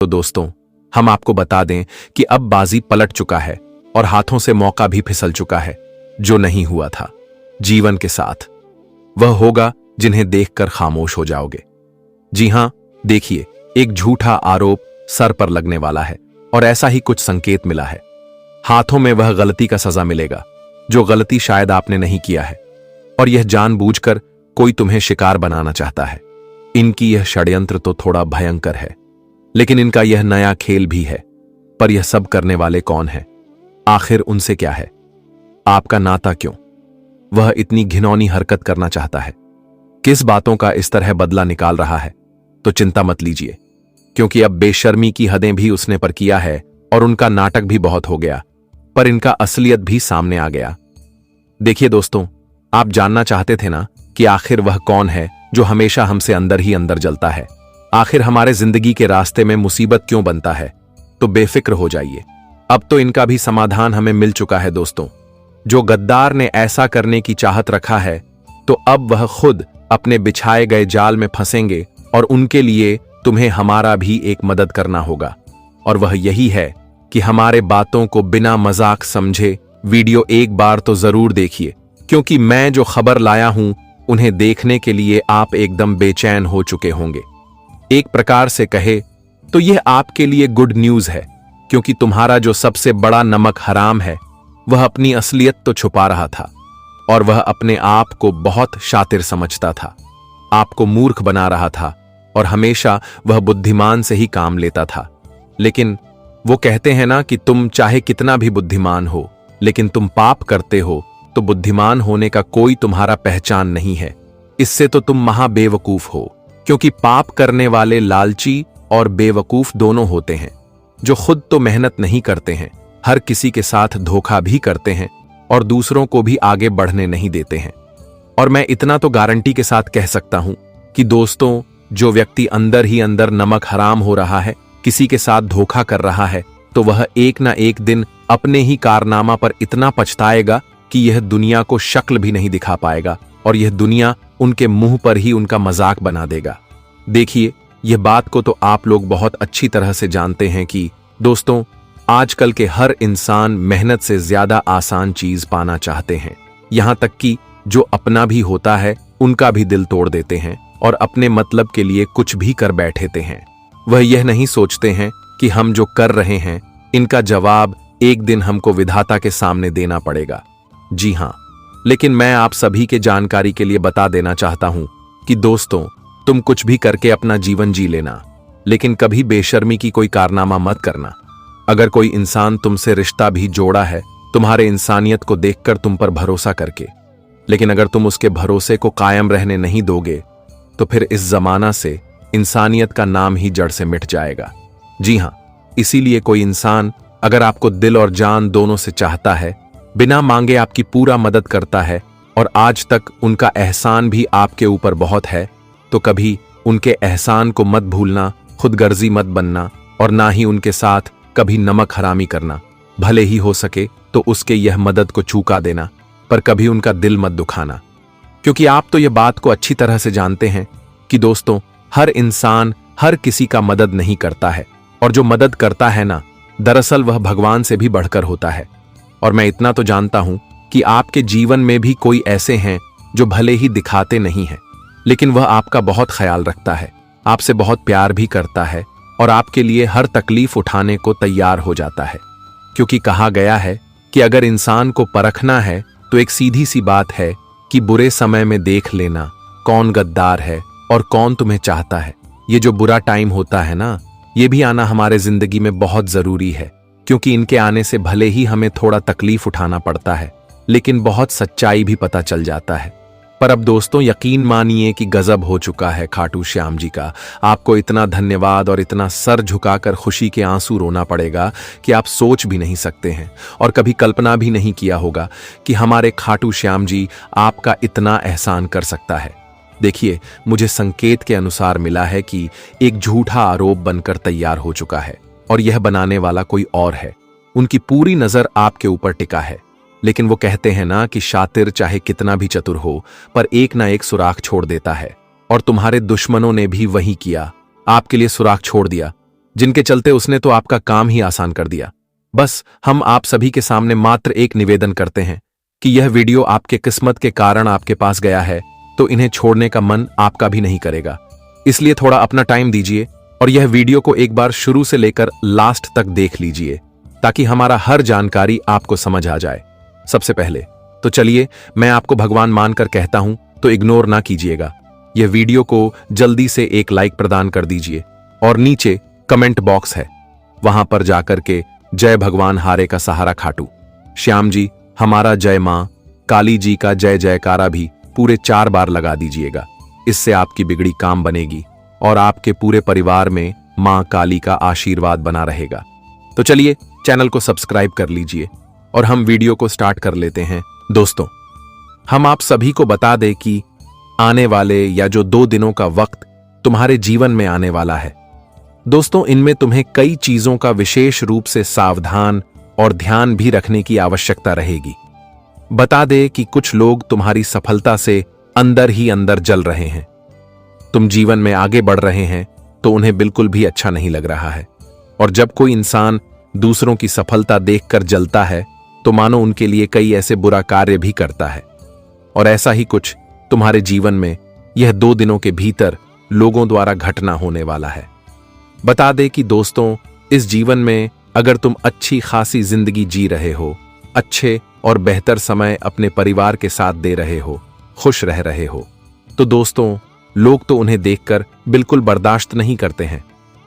तो दोस्तों, हम आपको बता दें कि अब बाजी पलट चुका है और हाथों से मौका भी फिसल चुका है। जो नहीं हुआ था जीवन के साथ, वह होगा जिन्हें देखकर खामोश हो जाओगे। जी हां, देखिए, एक झूठा आरोप सर पर लगने वाला है और ऐसा ही कुछ संकेत मिला है। हाथों में वह गलती का सजा मिलेगा जो गलती शायद आपने नहीं किया है, और यह जानबूझकर कोई तुम्हें शिकार बनाना चाहता है। इनकी यह षड्यंत्र तो थोड़ा भयंकर है, लेकिन इनका यह नया खेल भी है। पर यह सब करने वाले कौन है? आखिर उनसे क्या है? आपका नाता क्यों? वह इतनी घिनौनी हरकत करना चाहता है? किस बातों का इस तरह बदला निकाल रहा है? तो चिंता मत लीजिए, क्योंकि अब बेशर्मी की हदें भी उसने पर किया है और उनका नाटक भी बहुत हो गया, पर इनका असलियत भी सामने आ गया। देखिए दोस्तों, आप जानना चाहते थे ना कि आखिर वह कौन है जो हमेशा हमसे अंदर ही अंदर जलता है। आखिर हमारे जिंदगी के रास्ते में मुसीबत क्यों बनता है? तो बेफिक्र हो जाइए, अब तो इनका भी समाधान हमें मिल चुका है दोस्तों। जो गद्दार ने ऐसा करने की चाहत रखा है, तो अब वह खुद अपने बिछाए गए जाल में फंसेंगे और उनके लिए तुम्हें हमारा भी एक मदद करना होगा। और वह यही है कि हमारे बातों को बिना मजाक समझे वीडियो एक बार तो जरूर देखिए, क्योंकि मैं जो खबर लाया हूं उन्हें देखने के लिए आप एकदम बेचैन हो चुके होंगे। एक प्रकार से कहे तो यह आपके लिए गुड न्यूज है, क्योंकि तुम्हारा जो सबसे बड़ा नमक हराम है वह अपनी असलियत तो छुपा रहा था, और वह अपने आप को बहुत शातिर समझता था, आपको मूर्ख बना रहा था, और हमेशा वह बुद्धिमान से ही काम लेता था। लेकिन वो कहते हैं ना कि तुम चाहे कितना भी बुद्धिमान हो, लेकिन तुम पाप करते हो तो बुद्धिमान होने का कोई तुम्हारा पहचान नहीं है। इससे तो तुम महाबेवकूफ हो, क्योंकि पाप करने वाले लालची और बेवकूफ दोनों होते हैं, जो खुद तो मेहनत नहीं करते हैं, हर किसी के साथ धोखा भी करते हैं और दूसरों को भी आगे बढ़ने नहीं देते हैं। और मैं इतना तो गारंटी के साथ कह सकता हूं कि दोस्तों, जो व्यक्ति अंदर ही अंदर नमक हराम हो रहा है, किसी के साथ धोखा कर रहा है, तो वह एक ना एक दिन अपने ही कारनामा पर इतना पछताएगा कि यह दुनिया को शक्ल भी नहीं दिखा पाएगा, और यह दुनिया उनके मुंह पर ही उनका मजाक बना देगा। देखिए, यह बात को तो आप लोग बहुत अच्छी तरह से जानते हैं कि दोस्तों, आजकल के हर इंसान मेहनत से ज्यादा आसान चीज पाना चाहते हैं। यहां तक कि जो अपना भी होता है उनका भी दिल तोड़ देते हैं और अपने मतलब के लिए कुछ भी कर बैठेते हैं। वह यह नहीं सोचते हैं कि हम जो कर रहे हैं इनका जवाब एक दिन हमको विधाता के सामने देना पड़ेगा। जी हां, लेकिन मैं आप सभी के जानकारी के लिए बता देना चाहता हूं कि दोस्तों, तुम कुछ भी करके अपना जीवन जी लेना, लेकिन कभी बेशर्मी की कोई कारनामा मत करना। अगर कोई इंसान तुमसे रिश्ता भी जोड़ा है तुम्हारे इंसानियत को देखकर, तुम पर भरोसा करके, लेकिन अगर तुम उसके भरोसे को कायम रहने नहीं दोगे तो फिर इस जमाना से इंसानियत का नाम ही जड़ से मिट जाएगा। जी हां, इसीलिए कोई इंसान अगर आपको दिल और जान दोनों से चाहता है, बिना मांगे आपकी पूरा मदद करता है, और आज तक उनका एहसान भी आपके ऊपर बहुत है, तो कभी उनके एहसान को मत भूलना, खुदगर्जी मत बनना, और ना ही उनके साथ कभी नमक हरामी करना। भले ही हो सके तो उसके यह मदद को चूका देना, पर कभी उनका दिल मत दुखाना, क्योंकि आप तो यह बात को अच्छी तरह से जानते हैं कि दोस्तों, हर इंसान हर किसी का मदद नहीं करता है, और जो मदद करता है ना, दरअसल वह भगवान से भी बढ़कर होता है। और मैं इतना तो जानता हूं कि आपके जीवन में भी कोई ऐसे हैं जो भले ही दिखाते नहीं हैं, लेकिन वह आपका बहुत ख्याल रखता है, आपसे बहुत प्यार भी करता है, और आपके लिए हर तकलीफ उठाने को तैयार हो जाता है। क्योंकि कहा गया है कि अगर इंसान को परखना है तो एक सीधी सी बात है कि बुरे समय में देख लेना कौन गद्दार है और कौन तुम्हें चाहता है। ये जो बुरा टाइम होता है ना, ये भी आना हमारे जिंदगी में बहुत जरूरी है, क्योंकि इनके आने से भले ही हमें थोड़ा तकलीफ उठाना पड़ता है, लेकिन बहुत सच्चाई भी पता चल जाता है। पर अब दोस्तों, यकीन मानिए कि गजब हो चुका है खाटू श्याम जी का। आपको इतना धन्यवाद और इतना सर झुकाकर खुशी के आंसू रोना पड़ेगा कि आप सोच भी नहीं सकते हैं, और कभी कल्पना भी नहीं किया होगा कि हमारे खाटू श्याम जी आपका इतना एहसान कर सकता है। देखिए, मुझे संकेत के अनुसार मिला है कि एक झूठा आरोप बनकर तैयार हो चुका है, और यह बनाने वाला कोई और है। उनकी पूरी नजर आपके ऊपर टिका है, लेकिन वो कहते हैं ना कि शातिर चाहे कितना भी चतुर हो, पर एक ना एक सुराख छोड़ देता है, और तुम्हारे दुश्मनों ने भी वही किया, आपके लिए सुराख छोड़ दिया। जिनके चलते उसने तो आपका काम ही आसान कर दिया। बस हम आप सभी के सामने मात्र एक निवेदन करते हैं कि यह वीडियो आपके किस्मत के कारण आपके पास गया है तो इन्हें छोड़ने का मन आपका भी नहीं करेगा। इसलिए थोड़ा अपना टाइम दीजिए और यह वीडियो को एक बार शुरू से लेकर लास्ट तक देख लीजिए ताकि हमारा हर जानकारी आपको समझ आ जाए। सबसे पहले तो चलिए मैं आपको भगवान मानकर कहता हूं तो इग्नोर ना कीजिएगा। यह वीडियो को जल्दी से एक लाइक प्रदान कर दीजिए और नीचे कमेंट बॉक्स है, वहां पर जाकर के जय भगवान हारे का सहारा खाटू श्याम जी हमारा जय मां काली जी का जय जयकारा भी पूरे 4 बार लगा दीजिएगा। इससे आपकी बिगड़ी काम बनेगी और आपके पूरे परिवार में मां काली का आशीर्वाद बना रहेगा। तो चलिए चैनल को सब्सक्राइब कर लीजिए और हम वीडियो को स्टार्ट कर लेते हैं। दोस्तों, हम आप सभी को बता दें कि आने वाले या जो 2 दिनों का वक्त तुम्हारे जीवन में आने वाला है दोस्तों, इनमें तुम्हें कई चीजों का विशेष रूप से सावधान और ध्यान भी रखने की आवश्यकता रहेगी। बता दे कि कुछ लोग तुम्हारी सफलता से अंदर ही अंदर जल रहे हैं। तुम जीवन में आगे बढ़ रहे हैं तो उन्हें बिल्कुल भी अच्छा नहीं लग रहा है, और जब कोई इंसान दूसरों की सफलता देखकर जलता है तो मानो उनके लिए कई ऐसे बुरा कार्य भी करता है। और ऐसा ही कुछ तुम्हारे जीवन में यह 2 दिनों के भीतर लोगों द्वारा घटना होने वाला है। बता दे कि दोस्तों, इस जीवन में अगर तुम अच्छी खासी जिंदगी जी रहे हो, अच्छे और बेहतर समय अपने परिवार के साथ दे रहे हो, खुश रह रहे हो, तो दोस्तों लोग तो उन्हें देखकर बिल्कुल बर्दाश्त नहीं करते हैं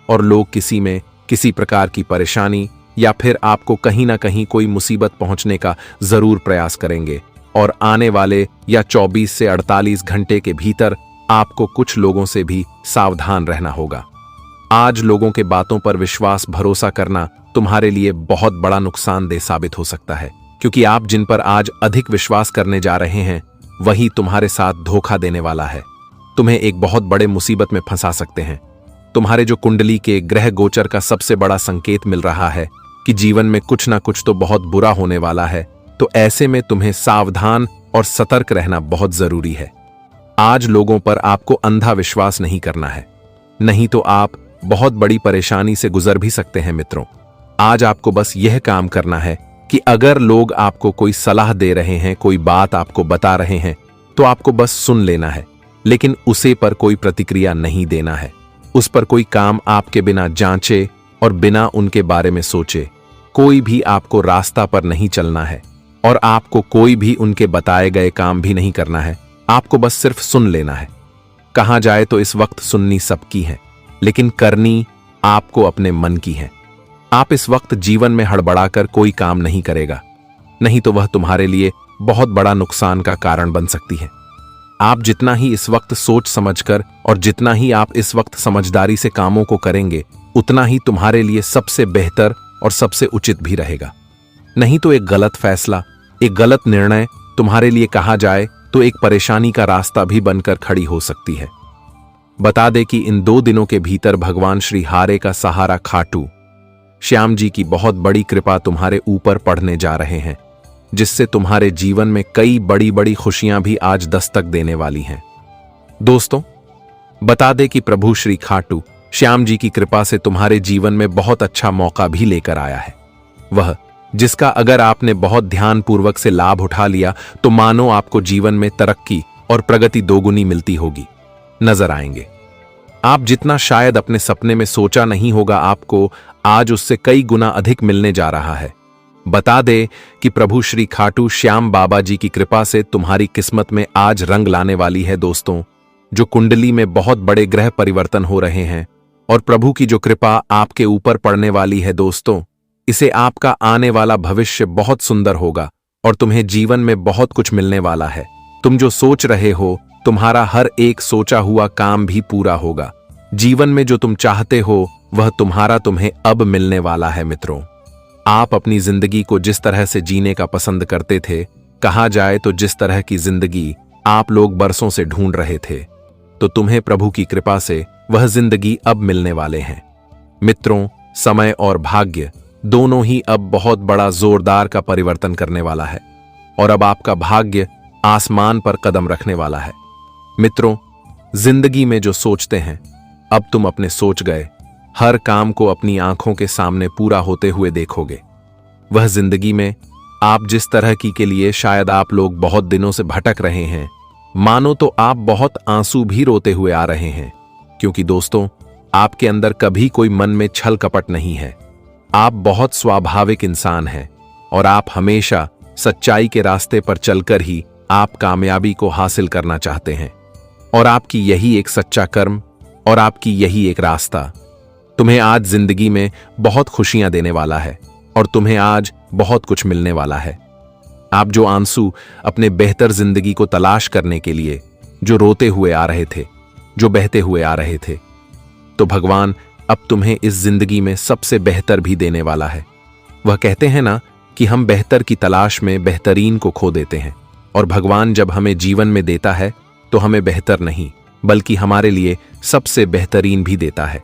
और लोग किसी में किसी प्रकार की परेशानी या फिर आपको कहीं ना कहीं कोई मुसीबत पहुंचने का जरूर प्रयास करेंगे। और आने वाले या 24 से 48 घंटे के भीतर आपको कुछ लोगों से भी सावधान रहना होगा। आज लोगों के बातों पर विश्वास भरोसा करना तुम्हारे लिए बहुत बड़ा नुकसानदेह साबित हो सकता है, क्योंकि आप जिन पर आज अधिक विश्वास करने जा रहे हैं वही तुम्हारे साथ धोखा देने वाला है, तुम्हें एक बहुत बड़े मुसीबत में फंसा सकते हैं। तुम्हारे जो कुंडली के ग्रह गोचर का सबसे बड़ा संकेत मिल रहा है कि जीवन में कुछ ना कुछ तो बहुत बुरा होने वाला है, तो ऐसे में तुम्हें सावधान और सतर्क रहना बहुत जरूरी है। आज लोगों पर आपको अंधा विश्वास नहीं करना है, नहीं तो आप बहुत बड़ी परेशानी से गुजर भी सकते हैं। मित्रों, आज आपको बस यह काम करना है कि अगर लोग आपको कोई सलाह दे रहे हैं, कोई बात आपको बता रहे हैं, तो आपको बस सुन लेना है, लेकिन उसे पर कोई प्रतिक्रिया नहीं देना है। उस पर कोई काम आपके बिना जांचे और बिना उनके बारे में सोचे कोई भी आपको रास्ता पर नहीं चलना है, और आपको कोई भी उनके बताए गए काम भी नहीं करना है। आपको बस सिर्फ सुन लेना है। कहा जाए तो इस वक्त सुननी सबकी है, लेकिन करनी आपको अपने मन की है। आप इस वक्त जीवन में हड़बड़ाकर कोई काम नहीं करेगा, नहीं तो वह तुम्हारे लिए बहुत बड़ा नुकसान का कारण बन सकती है। आप जितना ही इस वक्त सोच समझकर और जितना ही आप इस वक्त समझदारी से कामों को करेंगे, उतना ही तुम्हारे लिए सबसे बेहतर और सबसे उचित भी रहेगा। नहीं तो एक गलत फैसला, एक गलत निर्णय तुम्हारे लिए कहा जाए तो एक परेशानी का रास्ता भी बनकर खड़ी हो सकती है। बता दे कि इन 2 दिनों के भीतर भगवान श्री हारे का सहारा खाटू श्याम जी की बहुत बड़ी कृपा तुम्हारे ऊपर पड़ने जा रहे हैं, जिससे तुम्हारे जीवन में कई बड़ी बड़ी खुशियां भी आज दस्तक देने वाली हैं। दोस्तों, बता दे कि प्रभु श्री खाटू श्याम जी की कृपा से तुम्हारे जीवन में बहुत अच्छा मौका भी लेकर आया है, वह जिसका अगर आपने बहुत ध्यानपूर्वक से लाभ उठा लिया तो मानो आपको जीवन में तरक्की और प्रगति दोगुनी मिलती होगी नजर आएंगे। आप जितना शायद अपने सपने में सोचा नहीं होगा, आपको आज उससे कई गुना अधिक मिलने जा रहा है। बता दे कि प्रभु श्री खाटू श्याम बाबा जी की कृपा से तुम्हारी किस्मत में आज रंग लाने वाली है। दोस्तों, जो कुंडली में बहुत बड़े ग्रह परिवर्तन हो रहे हैं और प्रभु की जो कृपा आपके ऊपर पड़ने वाली है दोस्तों, इसे आपका आने वाला भविष्य बहुत सुंदर होगा और तुम्हें जीवन में बहुत कुछ मिलने वाला है। तुम जो सोच रहे हो, तुम्हारा हर एक सोचा हुआ काम भी पूरा होगा। जीवन में जो तुम चाहते हो वह तुम्हें अब मिलने वाला है। मित्रों, आप अपनी जिंदगी को जिस तरह से जीने का पसंद करते थे, कहा जाए तो जिस तरह की जिंदगी आप लोग बरसों से ढूंढ रहे थे, तो तुम्हें प्रभु की कृपा से वह जिंदगी अब मिलने वाले हैं। मित्रों, समय और भाग्य दोनों ही अब बहुत बड़ा जोरदार का परिवर्तन करने वाला है और अब आपका भाग्य आसमान पर कदम रखने वाला है। मित्रों, जिंदगी में जो सोचते हैं, अब तुम अपने सोच गए। हर काम को अपनी आंखों के सामने पूरा होते हुए देखोगे। वह जिंदगी में आप जिस तरह की के लिए शायद आप लोग बहुत दिनों से भटक रहे हैं, मानो तो आप बहुत आंसू भी रोते हुए आ रहे हैं, क्योंकि दोस्तों आपके अंदर कभी कोई मन में छल कपट नहीं है। आप बहुत स्वाभाविक इंसान हैं और आप हमेशा सच्चाई के रास्ते पर चलकर ही आप कामयाबी को हासिल करना चाहते हैं। और आपकी यही एक सच्चा कर्म और आपकी यही एक रास्ता तुम्हें आज जिंदगी में बहुत खुशियां देने वाला है और तुम्हें आज बहुत कुछ मिलने वाला है। आप जो आंसू अपने बेहतर जिंदगी को तलाश करने के लिए जो रोते हुए आ रहे थे, जो बहते हुए आ रहे थे, तो भगवान अब तुम्हें इस जिंदगी में सबसे बेहतर भी देने वाला है। वह कहते हैं ना कि हम बेहतर की तलाश में बेहतरीन को खो देते हैं, और भगवान जब हमें जीवन में देता है तो हमें बेहतर नहीं बल्कि हमारे लिए सबसे बेहतरीन भी देता है।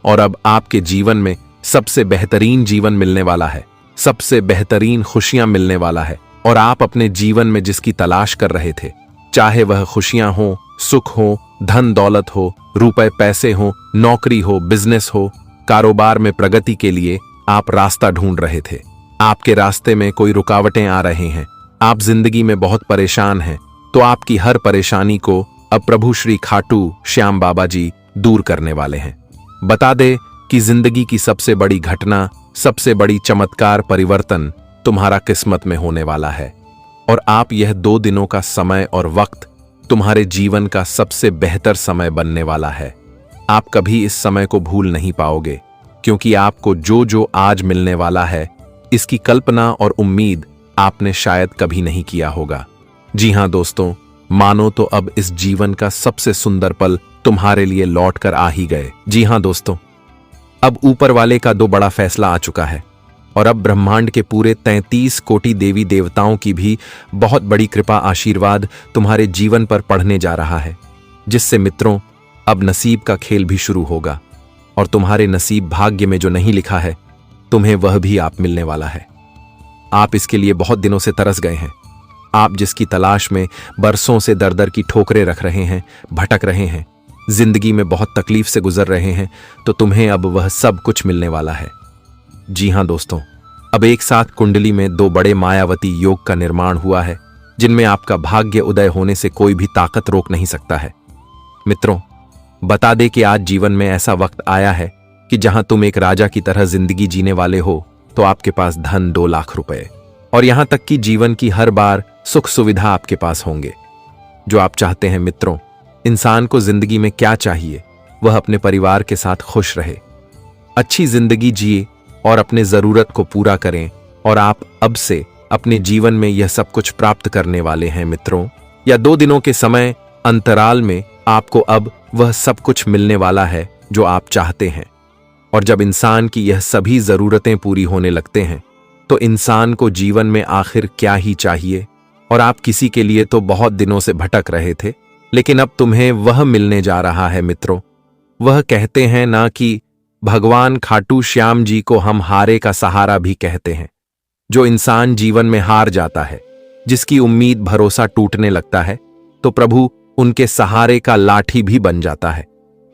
और अब आपके जीवन में सबसे बेहतरीन जीवन मिलने वाला है, सबसे बेहतरीन खुशियां मिलने वाला है। और आप अपने जीवन में जिसकी तलाश कर रहे थे, चाहे वह खुशियां हो, सुख हो, धन दौलत हो, रुपए पैसे हो, नौकरी हो, बिजनेस हो, कारोबार में प्रगति के लिए आप रास्ता ढूंढ रहे थे, आपके रास्ते में कोई रुकावटें आ रहे हैं, आप जिंदगी में बहुत परेशान हैं, तो आपकी हर परेशानी को अब प्रभु श्री खाटू श्याम बाबा जी दूर करने वाले हैं। बता दे कि जिंदगी की सबसे बड़ी घटना, सबसे बड़ी चमत्कार परिवर्तन तुम्हारा किस्मत में होने वाला है। और आप यह 2 दिनों का समय और वक्त तुम्हारे जीवन का सबसे बेहतर समय बनने वाला है। आप कभी इस समय को भूल नहीं पाओगे, क्योंकि आपको जो जो आज मिलने वाला है, इसकी कल्पना और उम्मीद आपने शायद कभी नहीं किया होगा। जी हां दोस्तों, मानो तो अब इस जीवन का सबसे सुंदर पल तुम्हारे लिए लौट कर आ ही गए। जी हां दोस्तों, अब ऊपर वाले का 2 बड़ा फैसला आ चुका है और अब ब्रह्मांड के पूरे 33 कोटि देवी देवताओं की भी बहुत बड़ी कृपा आशीर्वाद तुम्हारे जीवन पर पड़ने जा रहा है, जिससे मित्रों अब नसीब का खेल भी शुरू होगा और तुम्हारे नसीब भाग्य में जो नहीं लिखा है, तुम्हें वह भी आप मिलने वाला है। आप इसके लिए बहुत दिनों से तरस गए हैं। आप जिसकी तलाश में बरसों से दर दर की ठोकरें रख रहे हैं, भटक रहे हैं, जिंदगी में बहुत तकलीफ से गुजर रहे हैं, तो तुम्हें अब वह सब कुछ मिलने वाला है। जी हां दोस्तों, अब एक साथ कुंडली में 2 बड़े मायावती योग का निर्माण हुआ है, जिनमें आपका भाग्य उदय होने से कोई भी ताकत रोक नहीं सकता है। मित्रों, बता दे कि आज जीवन में ऐसा वक्त आया है कि जहां तुम एक राजा की तरह जिंदगी जीने वाले हो, तो आपके पास धन 2 लाख रुपए और यहां तक कि जीवन की हर बार सुख सुविधा आपके पास होंगे जो आप चाहते हैं। मित्रों, इंसान को जिंदगी में क्या चाहिए? वह अपने परिवार के साथ खुश रहे, अच्छी जिंदगी जिए और अपने जरूरत को पूरा करें। और आप अब से अपने जीवन में यह सब कुछ प्राप्त करने वाले हैं मित्रों। या 2 दिनों के समय अंतराल में आपको अब वह सब कुछ मिलने वाला है जो आप चाहते हैं। और जब इंसान की यह सभी जरूरतें पूरी होने लगते हैं, तो इंसान को जीवन में आखिर क्या ही चाहिए? और आप किसी के लिए तो बहुत दिनों से भटक रहे थे, लेकिन अब तुम्हें वह मिलने जा रहा है मित्रों। वह कहते हैं ना कि भगवान खाटू श्याम जी को हम हारे का सहारा भी कहते हैं। जो इंसान जीवन में हार जाता है, जिसकी उम्मीद भरोसा टूटने लगता है, तो प्रभु उनके सहारे का लाठी भी बन जाता है।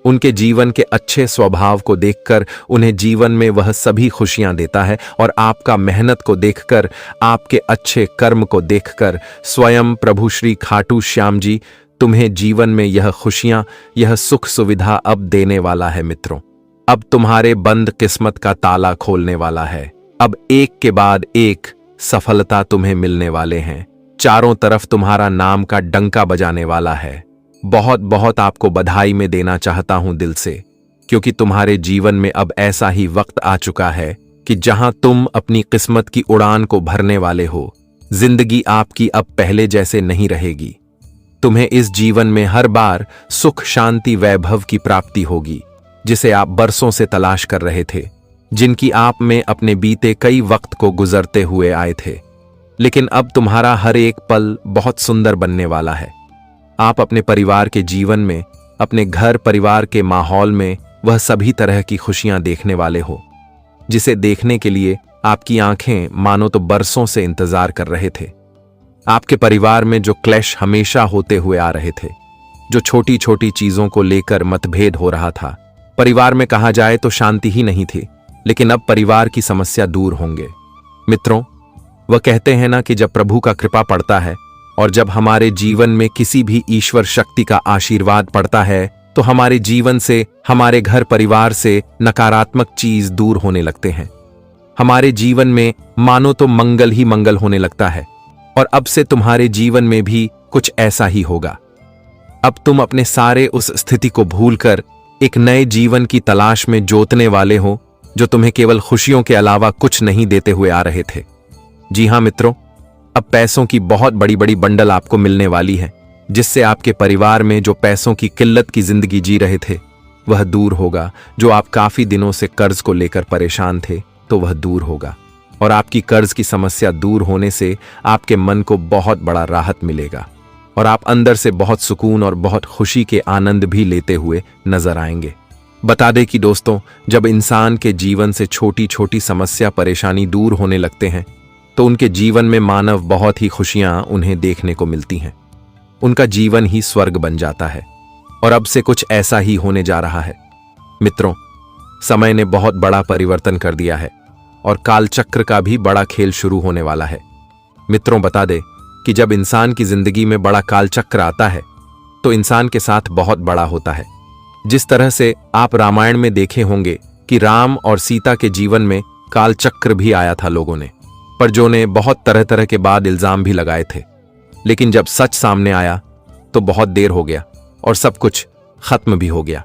उनके जीवन के अच्छे स्वभाव को देखकर उन्हें जीवन में वह सभी खुशियां देता है, और आपका मेहनत को देखकर, आपके अच्छे कर्म को देखकर स्वयं प्रभु श्री खाटू श्याम जी तुम्हें जीवन में यह खुशियां, यह सुख सुविधा अब देने वाला है मित्रों। अब तुम्हारे बंद किस्मत का ताला खोलने वाला है। अब एक के बाद एक सफलता तुम्हें मिलने वाले हैं। चारों तरफ तुम्हारा नाम का डंका बजाने वाला है। बहुत बहुत आपको बधाई में देना चाहता हूं दिल से, क्योंकि तुम्हारे जीवन में अब ऐसा ही वक्त आ चुका है कि जहां तुम अपनी किस्मत की उड़ान को भरने वाले हो। जिंदगी आपकी अब पहले जैसे नहीं रहेगी। तुम्हें इस जीवन में हर बार सुख, शांति, वैभव की प्राप्ति होगी, जिसे आप बरसों से तलाश कर रहे थे, जिनकी आप में अपने बीते कई वक्त को गुजरते हुए आए थे। लेकिन अब तुम्हारा हर एक पल बहुत सुंदर बनने वाला है। आप अपने परिवार के जीवन में, अपने घर परिवार के माहौल में वह सभी तरह की खुशियां देखने वाले हो, जिसे देखने के लिए आपकी आंखें मानो तो बरसों से इंतजार कर रहे थे। आपके परिवार में जो क्लैश हमेशा होते हुए आ रहे थे, जो छोटी छोटी चीजों को लेकर मतभेद हो रहा था, परिवार में कहा जाए तो शांति ही नहीं थी, लेकिन अब परिवार की समस्या दूर होंगे। मित्रों, वह कहते हैं ना कि जब प्रभु का कृपा पड़ता है और जब हमारे जीवन में किसी भी ईश्वर शक्ति का आशीर्वाद पड़ता है तो हमारे जीवन से, हमारे घर परिवार से नकारात्मक चीज दूर होने लगते हैं। हमारे जीवन में मानो तो मंगल ही मंगल होने लगता है। और अब से तुम्हारे जीवन में भी कुछ ऐसा ही होगा। अब तुम अपने सारे उस स्थिति को भूलकर एक नए जीवन की तलाश में जोतने वाले हो, जो तुम्हें केवल खुशियों के अलावा कुछ नहीं देते हुए आ रहे थे। जी हां मित्रों, अब पैसों की बहुत बड़ी बड़ी बंडल आपको मिलने वाली है, जिससे आपके परिवार में जो पैसों की किल्लत की जिंदगी जी रहे थे वह दूर होगा। जो आप काफी दिनों से कर्ज को लेकर परेशान थे तो वह दूर होगा। और आपकी कर्ज की समस्या दूर होने से आपके मन को बहुत बड़ा राहत मिलेगा और आप अंदर से बहुत सुकून और बहुत खुशी के आनंद भी लेते हुए नजर आएंगे। बता दें कि दोस्तों, जब इंसान के जीवन से छोटी छोटी समस्या परेशानी दूर होने लगते हैं तो उनके जीवन में मानव बहुत ही खुशियां उन्हें देखने को मिलती हैं। उनका जीवन ही स्वर्ग बन जाता है। और अब से कुछ ऐसा ही होने जा रहा है। मित्रों, समय ने बहुत बड़ा परिवर्तन कर दिया है और कालचक्र का भी बड़ा खेल शुरू होने वाला है। मित्रों, बता दे कि जब इंसान की जिंदगी में बड़ा कालचक्र आता है तो इंसान के साथ बहुत बड़ा होता है। जिस तरह से आप रामायण में देखे होंगे कि राम और सीता के जीवन में कालचक्र भी आया था लोगों ने, पर जो ने बहुत तरह तरह के बाद इल्जाम भी लगाए थे। लेकिन जब सच सामने आया तो बहुत देर हो गया और सब कुछ खत्म भी हो गया।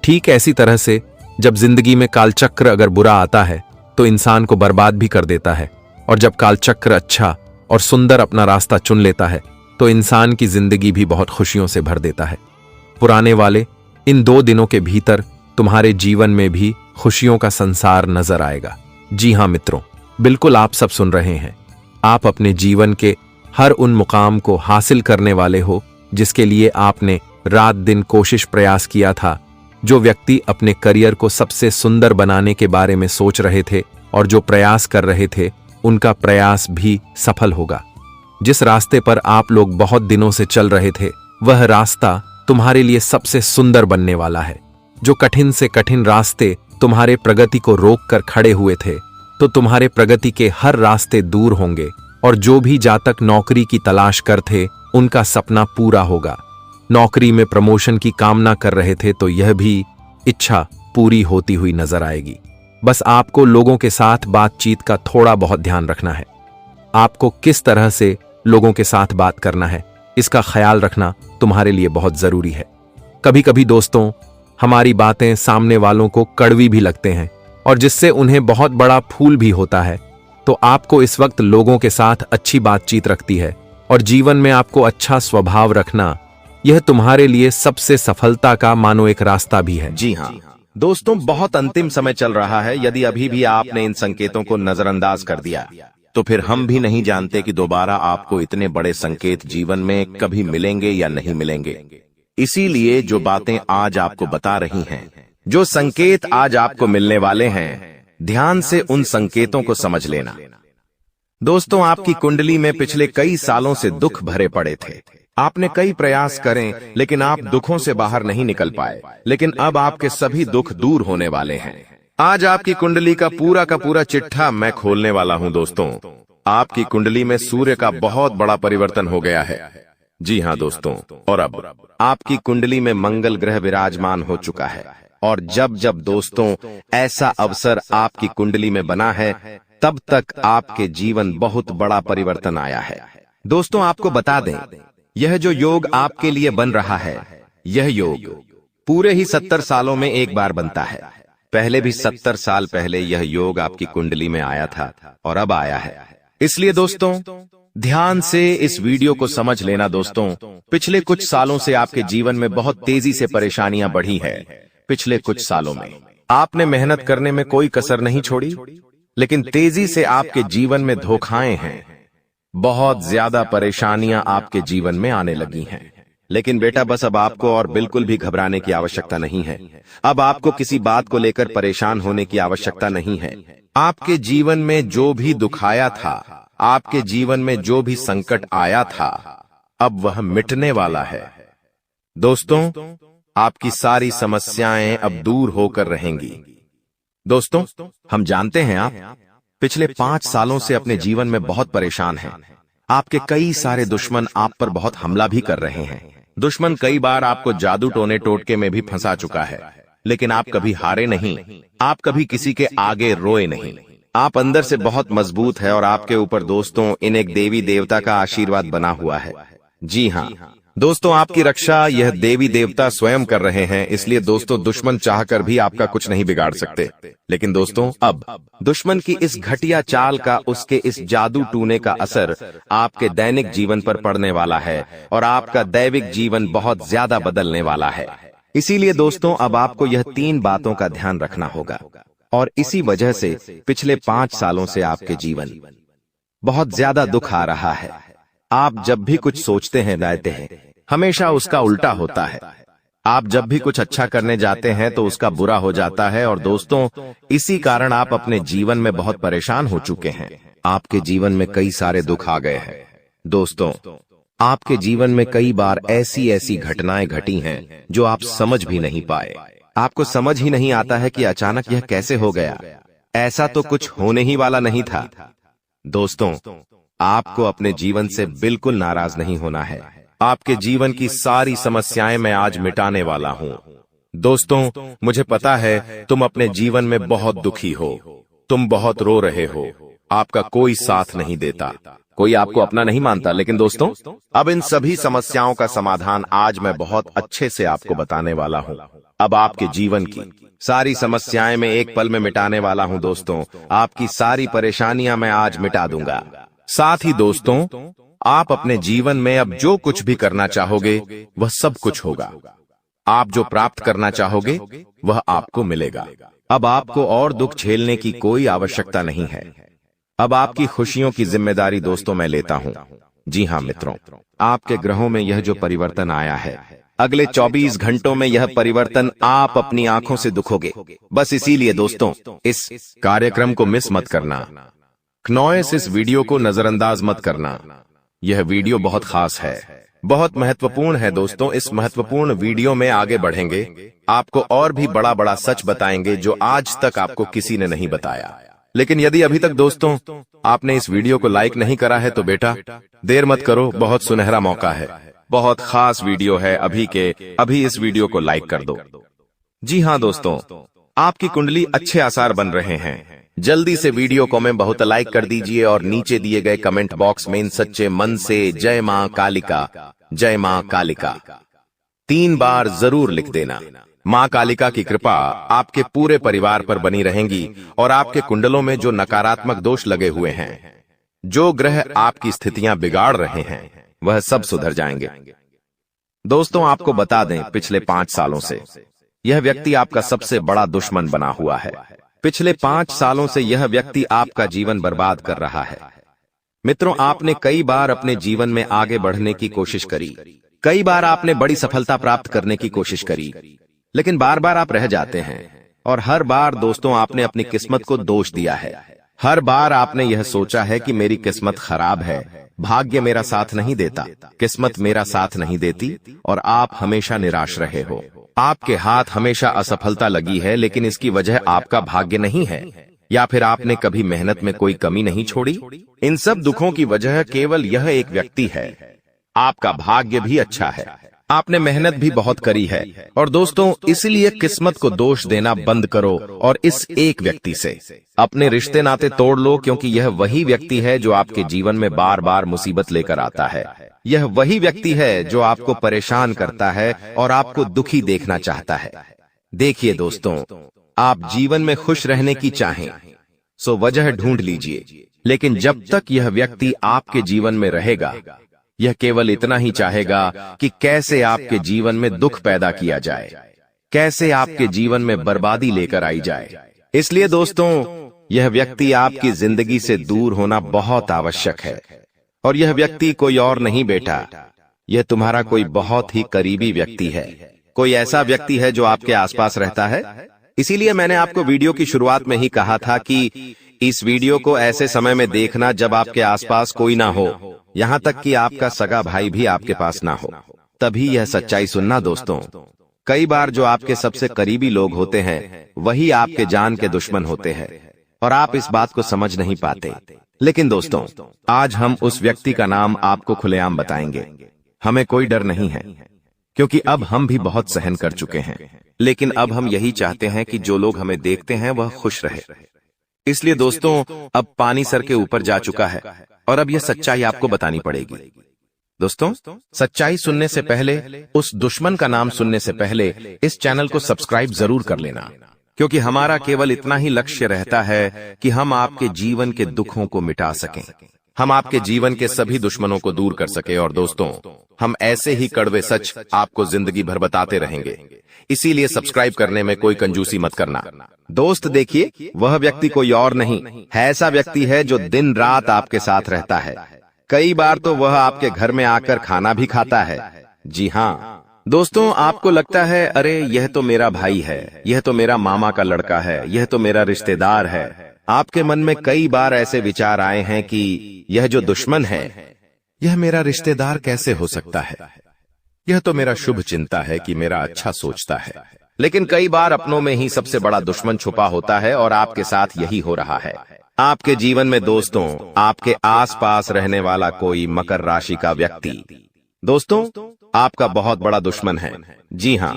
ठीक ऐसी तरह से जब जिंदगी में कालचक्र अगर बुरा आता है तो इंसान को बर्बाद भी कर देता है, और जब कालचक्र अच्छा और सुंदर अपना रास्ता चुन लेता है तो इंसान की जिंदगी भी बहुत खुशियों से भर देता है। पुराने वाले इन 2 दिनों के भीतर तुम्हारे जीवन में भी खुशियों का संसार नजर आएगा। जी हां मित्रों, बिल्कुल आप सब सुन रहे हैं। आप अपने जीवन के हर उन मुकाम को हासिल करने वाले हो जिसके लिए आपने रात दिन कोशिश प्रयास किया था। जो व्यक्ति अपने करियर को सबसे सुंदर बनाने के बारे में सोच रहे थे और जो प्रयास कर रहे थे, उनका प्रयास भी सफल होगा। जिस रास्ते पर आप लोग बहुत दिनों से चल रहे थे, वह रास्ता तुम्हारे लिए सबसे सुंदर बनने वाला है। जो कठिन से कठिन रास्ते तुम्हारे प्रगति को रोक कर खड़े हुए थे, तो तुम्हारे प्रगति के हर रास्ते दूर होंगे। और जो भी जातक नौकरी की तलाश कर थे, उनका सपना पूरा होगा। नौकरी में प्रमोशन की कामना कर रहे थे तो यह भी इच्छा पूरी होती हुई नजर आएगी। बस आपको लोगों के साथ बातचीत का थोड़ा बहुत ध्यान रखना है। आपको किस तरह से लोगों के साथ बात करना है, इसका ख्याल रखना तुम्हारे लिए बहुत जरूरी है। कभी कभी दोस्तों, हमारी बातें सामने वालों को कड़वी भी लगते हैं और जिससे उन्हें बहुत बड़ा फूल भी होता है। तो आपको इस वक्त लोगों के साथ अच्छी बातचीत रखती है और जीवन में आपको अच्छा स्वभाव रखना, यह तुम्हारे लिए सबसे सफलता का मानो एक रास्ता भी है। जी हाँ दोस्तों, बहुत अंतिम समय चल रहा है। यदि अभी भी आपने इन संकेतों को नजरअंदाज कर दिया तो फिर हम भी नहीं जानते कि दोबारा आपको इतने बड़े संकेत जीवन में कभी मिलेंगे या नहीं मिलेंगे। इसीलिए जो बातें आज आपको बता रही हैं, जो संकेत आज आपको मिलने वाले हैं, ध्यान से उन संकेतों को समझ लेना। दोस्तों, आपकी कुंडली में पिछले कई सालों से दुख भरे पड़े थे। आपने कई प्रयास करें लेकिन आप दुखों से बाहर नहीं निकल पाए। लेकिन अब आपके सभी दुख दूर होने वाले हैं। आज आपकी कुंडली का पूरा चिट्ठा मैं खोलने वाला हूं। दोस्तों, आपकी कुंडली में सूर्य का बहुत बड़ा परिवर्तन हो गया है। जी हां दोस्तों, और अब आपकी कुंडली में मंगल ग्रह विराजमान हो चुका है। और जब जब दोस्तों ऐसा अवसर आपकी कुंडली में बना है, तब तक आपके जीवन बहुत बड़ा परिवर्तन आया है। दोस्तों, आपको बता दें, यह जो योग आपके लिए बन रहा है, यह योग पूरे ही 70 सालों में एक बार बनता है। पहले भी 70 साल पहले यह योग आपकी कुंडली में आया था और अब आया है। इसलिए दोस्तों, ध्यान से इस वीडियो को समझ लेना। दोस्तों, पिछले कुछ सालों से आपके जीवन में बहुत तेजी से परेशानियां बढ़ी है। पिछले कुछ सालों में आपने मेहनत करने में कोई कसर नहीं छोड़ी, लेकिन तेजी से आपके जीवन में धोखाएं हैं। बहुत ज्यादा परेशानियां आपके जीवन में आने लगी हैं। लेकिन बेटा, बस अब आपको और बिल्कुल भी घबराने की आवश्यकता नहीं है। अब आपको किसी बात को लेकर परेशान होने की आवश्यकता नहीं है। आपके जीवन में जो भी दुख आया था, आपके जीवन में जो भी संकट आया था, अब वह मिटने वाला है। दोस्तों, आपकी सारी समस्याएं अब दूर होकर रहेंगी। दोस्तों, हम जानते हैं आप पिछले 5 सालों से अपने जीवन में बहुत परेशान हैं। आपके कई सारे दुश्मन आप पर बहुत हमला भी कर रहे हैं। दुश्मन कई बार आपको जादू टोने टोटके में भी फंसा चुका है, लेकिन आप कभी हारे नहीं, आप कभी किसी के आगे रोए नहीं। आप अंदर से बहुत मजबूत है और आपके ऊपर दोस्तों इन एक देवी देवता का आशीर्वाद बना हुआ है। जी हाँ दोस्तों, आपकी रक्षा यह देवी देवता स्वयं कर रहे हैं। इसलिए दोस्तों, दुश्मन चाहकर भी आपका कुछ नहीं बिगाड़ सकते। लेकिन दोस्तों, अब दुश्मन की इस घटिया चाल का, उसके इस जादू टूने का असर आपके दैनिक जीवन पर पड़ने वाला है और आपका दैविक जीवन बहुत ज्यादा बदलने वाला है। इसीलिए दोस्तों, अब आपको यह 3 बातों का ध्यान रखना होगा और इसी वजह से पिछले 5 सालों से आपके जीवन बहुत ज्यादा दुख आ रहा है। आप जब भी कुछ सोचते हैं, रहते हैं, हमेशा उसका उल्टा होता है। आप जब भी कुछ अच्छा करने जाते हैं तो उसका बुरा हो जाता है। और दोस्तों, इसी कारण आप अपने जीवन में बहुत परेशान हो चुके हैं। आपके जीवन में कई सारे दुख आ गए हैं। दोस्तों, आपके जीवन में कई बार ऐसी ऐसी घटनाएं घटी हैं जो आप समझ भी नहीं पाए। आपको समझ ही नहीं आता है कि अचानक यह कैसे हो गया। ऐसा तो कुछ होने ही वाला नहीं था। दोस्तों, आपको अपने जीवन से बिल्कुल नाराज नहीं होना है। आपके जीवन की सारी समस्याएं मैं आज मिटाने वाला हूं। दोस्तों, मुझे पता है तुम अपने जीवन में बहुत दुखी हो, तुम बहुत रो रहे हो, आपका कोई साथ नहीं देता, कोई आपको अपना नहीं मानता। लेकिन दोस्तों, अब इन सभी समस्याओं का समाधान आज मैं बहुत अच्छे से आपको बताने वाला हूं। अब आपके जीवन की सारी समस्याएं मैं एक पल में मिटाने वाला हूं। दोस्तों, आपकी सारी परेशानियां मैं आज मिटा दूंगा। साथ ही दोस्तों, आप अपने जीवन में अब जो कुछ भी करना चाहोगे वह सब कुछ होगा। आप जो प्राप्त करना चाहोगे वह आपको मिलेगा। अब आपको और दुख झेलने की कोई आवश्यकता नहीं है। अब आपकी खुशियों की जिम्मेदारी दोस्तों मैं लेता हूं। जी हां मित्रों, आपके ग्रहों में यह जो परिवर्तन आया है, अगले 24 घंटों में यह परिवर्तन आप अपनी आंखों से दिखोगे। बस इसीलिए दोस्तों, इस कार्यक्रम को मिस मत करना। क्नॉयस इस वीडियो को नजरअंदाज मत करना। यह वीडियो बहुत खास है, बहुत महत्वपूर्ण है। दोस्तों, इस महत्वपूर्ण वीडियो में आगे बढ़ेंगे, आपको और भी बड़ा बड़ा सच बताएंगे जो आज तक आपको किसी ने नहीं बताया। लेकिन यदि अभी तक दोस्तों आपने इस वीडियो को लाइक नहीं करा है तो बेटा देर मत करो, बहुत सुनहरा मौका है, बहुत खास वीडियो है। अभी इस वीडियो को लाइक कर दो। जी हाँ दोस्तों, आपकी कुंडली अच्छे आसार बन रहे हैं। जल्दी से वीडियो को में बहुत लाइक कर दीजिए और नीचे दिए गए कमेंट बॉक्स में इन सच्चे मन से जय मां कालिका, जय मां कालिका 3 बार जरूर लिख देना। मां कालिका की कृपा आपके पूरे परिवार पर बनी रहेंगी और आपके कुंडलों में जो नकारात्मक दोष लगे हुए हैं, जो ग्रह आपकी स्थितियां बिगाड़ रहे हैं, वह सब सुधर जाएंगे। दोस्तों, आपको बता दें, पिछले 5 सालों से यह व्यक्ति आपका सबसे बड़ा दुश्मन बना हुआ है। पिछले 5 सालों से यह व्यक्ति आपका जीवन बर्बाद कर रहा है। मित्रों, आपने कई बार अपने जीवन में आगे बढ़ने की कोशिश करी, कई बार आपने बड़ी सफलता प्राप्त करने की कोशिश करी, लेकिन बार बार आप रह जाते हैं। और हर बार दोस्तों आपने अपनी किस्मत को दोष दिया है। हर बार आपने यह सोचा है कि मेरी किस्मत खराब है, भाग्य मेरा साथ नहीं देता, किस्मत मेरा साथ नहीं देती, और आप हमेशा निराश रहे हो। आपके हाथ हमेशा असफलता लगी है, लेकिन इसकी वजह आपका भाग्य नहीं है, या फिर आपने कभी मेहनत में कोई कमी नहीं छोड़ी। इन सब दुखों की वजह केवल यह एक व्यक्ति है। आपका भाग्य भी अच्छा है, आपने मेहनत भी बहुत करी है। और दोस्तों, इसलिए किस्मत को दोष देना बंद करो और इस एक व्यक्ति से अपने रिश्ते नाते तोड़ लो, क्योंकि यह वही व्यक्ति है जो आपके जीवन में बार बार मुसीबत लेकर आता है। यह वही व्यक्ति है जो आपको परेशान करता है और आपको दुखी देखना चाहता है। देखिए दोस्तों, आप जीवन में खुश रहने की चाहें सो वजह ढूंढ लीजिए, लेकिन जब तक यह व्यक्ति आपके जीवन में रहेगा, यह केवल इतना ही चाहेगा कि कैसे आपके जीवन में दुख पैदा किया जाए, कैसे आपके जीवन में बर्बादी लेकर आई जाए। इसलिए दोस्तों, यह व्यक्ति आपकी जिंदगी से दूर होना बहुत आवश्यक है। और यह व्यक्ति कोई और नहीं बेटा, यह तुम्हारा कोई बहुत ही करीबी व्यक्ति है, कोई ऐसा व्यक्ति है जो आपके आसपास रहता है। इसीलिए मैंने आपको वीडियो की शुरुआत में ही कहा था कि इस वीडियो को ऐसे समय में देखना जब आपके आसपास कोई ना हो, यहाँ तक कि आपका सगा भाई भी आपके पास ना हो, तभी यह सच्चाई सुनना दोस्तों। कई बार जो आपके सबसे करीबी लोग होते हैं वही आपके जान के दुश्मन होते हैं और आप इस बात को समझ नहीं पाते। लेकिन दोस्तों, आज हम उस व्यक्ति का नाम आपको खुलेआम बताएंगे। हमें कोई डर नहीं है, क्योंकि अब हम भी बहुत सहन कर चुके हैं। लेकिन अब हम यही चाहते हैं कि जो लोग हमें देखते हैं वह खुश रहे। इसलिए दोस्तों, अब पानी सर के ऊपर जा चुका है और अब यह सच्चाई आपको बतानी पड़ेगी। दोस्तों, सच्चाई सुनने से पहले, उस दुश्मन का नाम सुनने से पहले इस चैनल को सब्सक्राइब जरूर कर लेना, क्योंकि हमारा केवल इतना ही लक्ष्य रहता है कि हम आपके जीवन के दुखों को मिटा सकें, हम आपके जीवन के सभी दुश्मनों को दूर कर सके। और दोस्तों, हम ऐसे ही कड़वे सच आपको जिंदगी भर बताते रहेंगे। इसीलिए सब्सक्राइब करने में कोई कंजूसी मत करना। दोस्त देखिए, वह व्यक्ति कोई और नहीं है, ऐसा व्यक्ति है जो दिन रात आपके साथ रहता है। कई बार तो वह आपके घर में आकर खाना भी खाता है। जी हाँ दोस्तों, आपको लगता है अरे यह तो मेरा भाई है, यह तो मेरा मामा का लड़का है, यह तो मेरा रिश्तेदार है। आपके मन में कई बार ऐसे विचार आए हैं कि यह जो दुश्मन है यह मेरा रिश्तेदार कैसे हो सकता है, यह तो मेरा शुभ चिंता है कि मेरा अच्छा सोचता है। लेकिन कई बार अपनों में ही सबसे बड़ा दुश्मन छुपा होता है और आपके साथ यही हो रहा है। आपके जीवन में दोस्तों, आपके आसपास रहने वाला कोई मकर राशि का व्यक्ति दोस्तों आपका बहुत बड़ा दुश्मन है। जी हाँ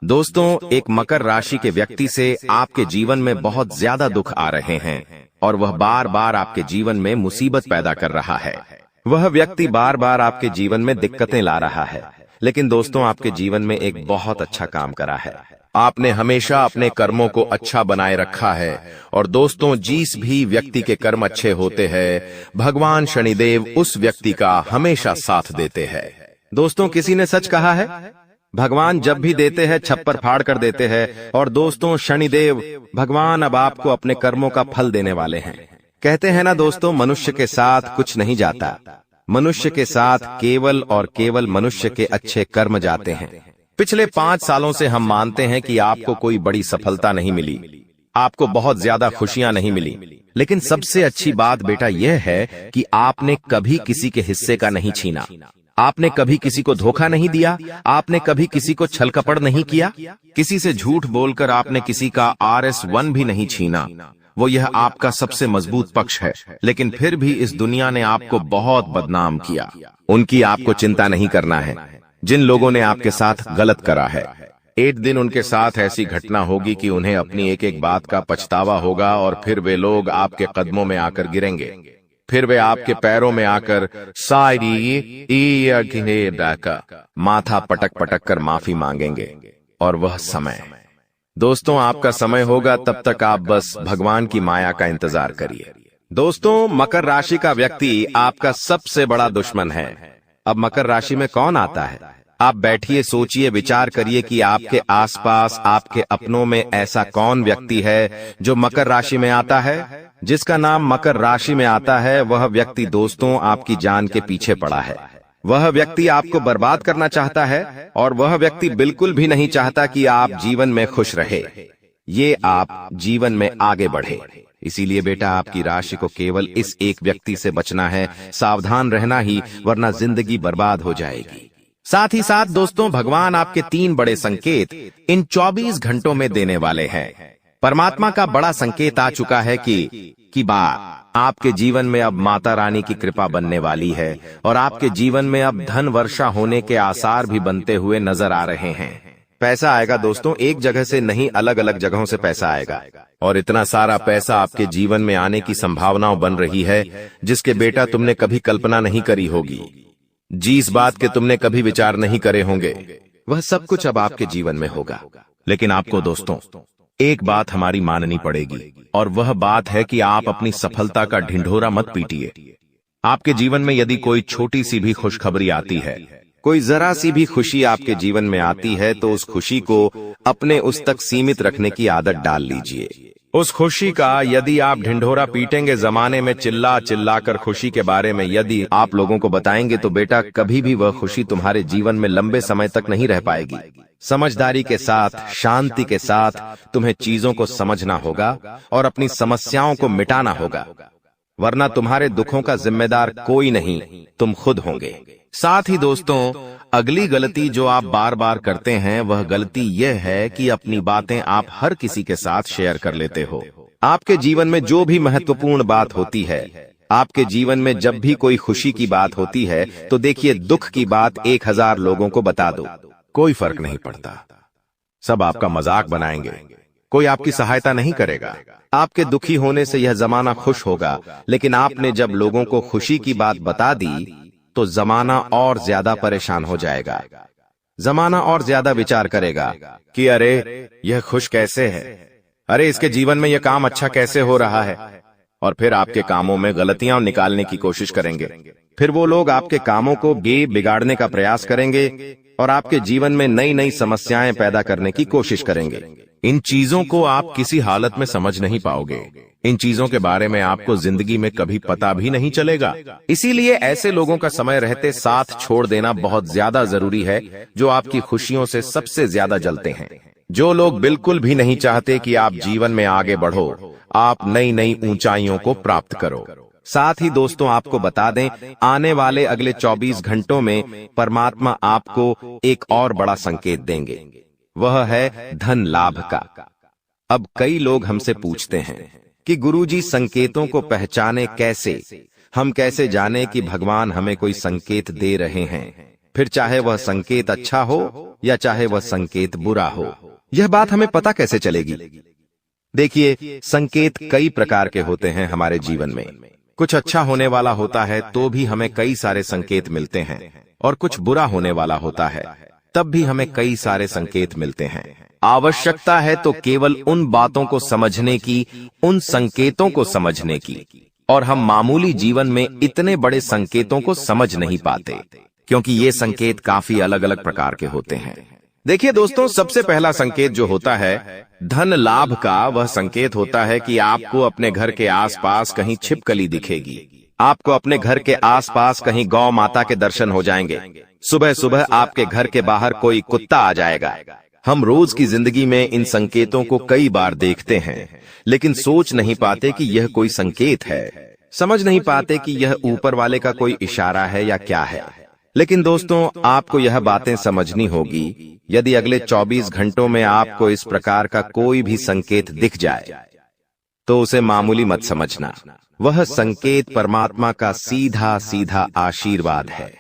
दोस्तों, एक मकर राशि के व्यक्ति से आपके जीवन में बहुत ज्यादा दुख आ रहे हैं और वह बार बार आपके जीवन में मुसीबत पैदा कर रहा है। वह व्यक्ति बार बार आपके जीवन में दिक्कतें ला रहा है। लेकिन दोस्तों, आपके जीवन में एक बहुत अच्छा काम करा है। आपने हमेशा अपने कर्मों को अच्छा बनाए रखा है। और दोस्तों, जिस भी व्यक्ति के कर्म अच्छे होते हैं, भगवान शनिदेव उस व्यक्ति का हमेशा साथ देते हैं। दोस्तों, किसी ने सच कहा है, भगवान जब भी देते हैं छप्पर फाड़ कर देते हैं। और दोस्तों, शनिदेव भगवान अब आपको अपने कर्मों का फल देने वाले हैं। कहते हैं ना दोस्तों, मनुष्य के साथ कुछ नहीं जाता, मनुष्य के साथ केवल और केवल मनुष्य के अच्छे कर्म जाते हैं। पिछले 5 सालों से हम मानते हैं कि आपको कोई बड़ी सफलता नहीं मिली, आपको बहुत ज्यादा खुशियां नहीं मिली। लेकिन सबसे अच्छी बात बेटा यह है कि आपने कभी किसी के हिस्से का नहीं छीना, आपने कभी किसी को धोखा नहीं दिया, आपने कभी किसी को छल कपट नहीं किया, किसी से झूठ बोलकर आपने किसी का RS1 भी नहीं छीना। वो यह आपका सबसे मजबूत पक्ष है। लेकिन फिर भी इस दुनिया ने आपको बहुत बदनाम किया। उनकी आपको चिंता नहीं करना है। जिन लोगों ने आपके साथ गलत करा है, एक दिन उनके साथ ऐसी घटना होगी कि उन्हें अपनी एक एक बात का पछतावा होगा और फिर वे लोग आपके कदमों में आकर गिरेंगे। फिर वे आपके पैरों में आकर माथा पटक पटक कर माफी मांगेंगे। और वह समय दोस्तों आपका समय होगा, तब तक आप बस भगवान की माया का इंतजार करिए। दोस्तों, मकर राशि का व्यक्ति आपका सबसे बड़ा दुश्मन है। अब मकर राशि में कौन आता है? आप बैठिए, सोचिए, विचार करिए कि आपके आसपास, आपके अपनों में ऐसा कौन व्यक्ति है जो मकर राशि में आता है। जिसका नाम मकर राशि में आता है वह व्यक्ति दोस्तों आपकी जान के पीछे पड़ा है। वह व्यक्ति आपको बर्बाद करना चाहता है और वह व्यक्ति बिल्कुल भी नहीं चाहता कि आप जीवन में खुश रहे, ये आप जीवन में आगे बढ़े। इसीलिए बेटा, आपकी राशि को केवल इस एक व्यक्ति से बचना है, सावधान रहना ही, वरना जिंदगी बर्बाद हो जाएगी। साथ ही साथ दोस्तों, भगवान आपके 3 बड़े संकेत इन 24 घंटों में देने वाले हैं। परमात्मा का बड़ा संकेत आ चुका है कि आपके जीवन में अब माता रानी की कृपा बनने वाली है और आपके जीवन में अब धन वर्षा होने के आसार भी बनते हुए नजर आ रहे हैं। पैसा आएगा दोस्तों, एक जगह से नहीं, अलग अलग जगहों से पैसा आएगा। और इतना सारा पैसा आपके जीवन में आने की संभावनाएं बन रही है जिसके बेटा तुमने कभी कल्पना नहीं करी होगी। जिस बात के तुमने कभी विचार नहीं करे होंगे, वह सब कुछ अब आपके जीवन में होगा। लेकिन आपको दोस्तों एक बात हमारी माननी पड़ेगी, और वह बात है कि आप अपनी सफलता का ढिंढोरा मत पीटिए। आपके जीवन में यदि कोई छोटी सी भी खुशखबरी आती है, कोई जरा सी भी खुशी आपके जीवन में आती है, तो उस खुशी को अपने उस तक सीमित रखने की आदत डाल लीजिए। उस खुशी का यदि आप ढिंढोरा पीटेंगे, जमाने में चिल्ला चिल्ला कर खुशी के बारे में यदि आप लोगों को बताएंगे, तो बेटा कभी भी वह खुशी तुम्हारे जीवन में लंबे समय तक नहीं रह पाएगी। समझदारी के साथ, शांति के साथ तुम्हें चीजों को समझना होगा और अपनी समस्याओं को मिटाना होगा। वरना तुम्हारे दुखों का जिम्मेदार कोई नहीं, तुम खुद होंगे। साथ ही दोस्तों, अगली गलती जो आप बार बार करते हैं वह गलती यह है कि अपनी बातें आप हर किसी के साथ शेयर कर लेते हो। आपके जीवन में जो भी महत्वपूर्ण बात होती है, आपके जीवन में जब भी कोई खुशी की बात होती है, तो देखिए दुख की बात 1000 लोगों को बता दो, कोई फर्क नहीं पड़ता। सब आपका मजाक बनाएंगे, कोई आपकी सहायता नहीं करेगा। आपके दुखी होने से यह जमाना खुश होगा, लेकिन आपने जब लोगों को खुशी की बात बता दी तो जमाना और ज्यादा परेशान हो जाएगा। जमाना और ज्यादा विचार करेगा कि अरे यह खुश कैसे है, अरे इसके जीवन में यह काम अच्छा कैसे हो रहा है, और फिर आपके कामों में गलतियां निकालने की कोशिश करेंगे। फिर वो लोग आपके कामों को बिगाड़ने का प्रयास करेंगे और आपके जीवन में नई नई समस्याएं पैदा करने की कोशिश करेंगे। इन चीजों को आप किसी हालत में समझ नहीं पाओगे। इन चीजों के बारे में आपको जिंदगी में कभी पता भी नहीं चलेगा। इसीलिए ऐसे लोगों का समय रहते साथ छोड़ देना बहुत ज्यादा जरूरी है, जो आपकी खुशियों से सबसे ज्यादा जलते हैं। जो लोग बिल्कुल भी नहीं चाहते कि आप जीवन में आगे बढ़ो, आप नई नई ऊंचाइयों को प्राप्त करो। साथ ही दोस्तों, आपको बता दें, आने वाले अगले 24 घंटों में परमात्मा आपको एक और बड़ा संकेत देंगे। वह है धन लाभ का। अब कई लोग हमसे पूछते हैं कि गुरुजी, संकेतों को पहचाने कैसे? हम कैसे जाने कि भगवान हमें कोई संकेत दे रहे हैं, फिर चाहे वह संकेत अच्छा हो या चाहे वह संकेत बुरा हो? यह बात हमें पता कैसे चलेगी? देखिए, संकेत कई प्रकार के होते हैं हमारे जीवन में। कुछ अच्छा होने वाला होता है तो भी हमें कई सारे संकेत मिलते हैं, और कुछ बुरा होने वाला होता है तब भी हमें कई सारे संकेत मिलते हैं। आवश्यकता है तो केवल उन बातों को समझने की, उन संकेतों को समझने की, और हम मामूली जीवन में इतने बड़े संकेतों को समझ नहीं पाते, क्योंकि ये संकेत काफी अलग अलग प्रकार के होते हैं। देखिए दोस्तों, सबसे पहला संकेत जो होता है धन लाभ का, वह संकेत होता है कि आपको अपने घर के आसपास कहीं छिपकली दिखेगी। आपको अपने घर के आसपास कहीं गौ माता के दर्शन हो जाएंगे। सुबह सुबह आपके घर के बाहर कोई कुत्ता आ जाएगा। हम रोज की जिंदगी में इन संकेतों को कई बार देखते हैं, लेकिन सोच नहीं पाते कि यह कोई संकेत है, समझ नहीं पाते कि यह ऊपर वाले का कोई इशारा है या क्या है। लेकिन दोस्तों, आपको यह बातें समझनी होगी। यदि अगले 24 घंटों में आपको इस प्रकार का कोई भी संकेत दिख जाए तो उसे मामूली मत समझना। वह संकेत परमात्मा का सीधा सीधा आशीर्वाद है।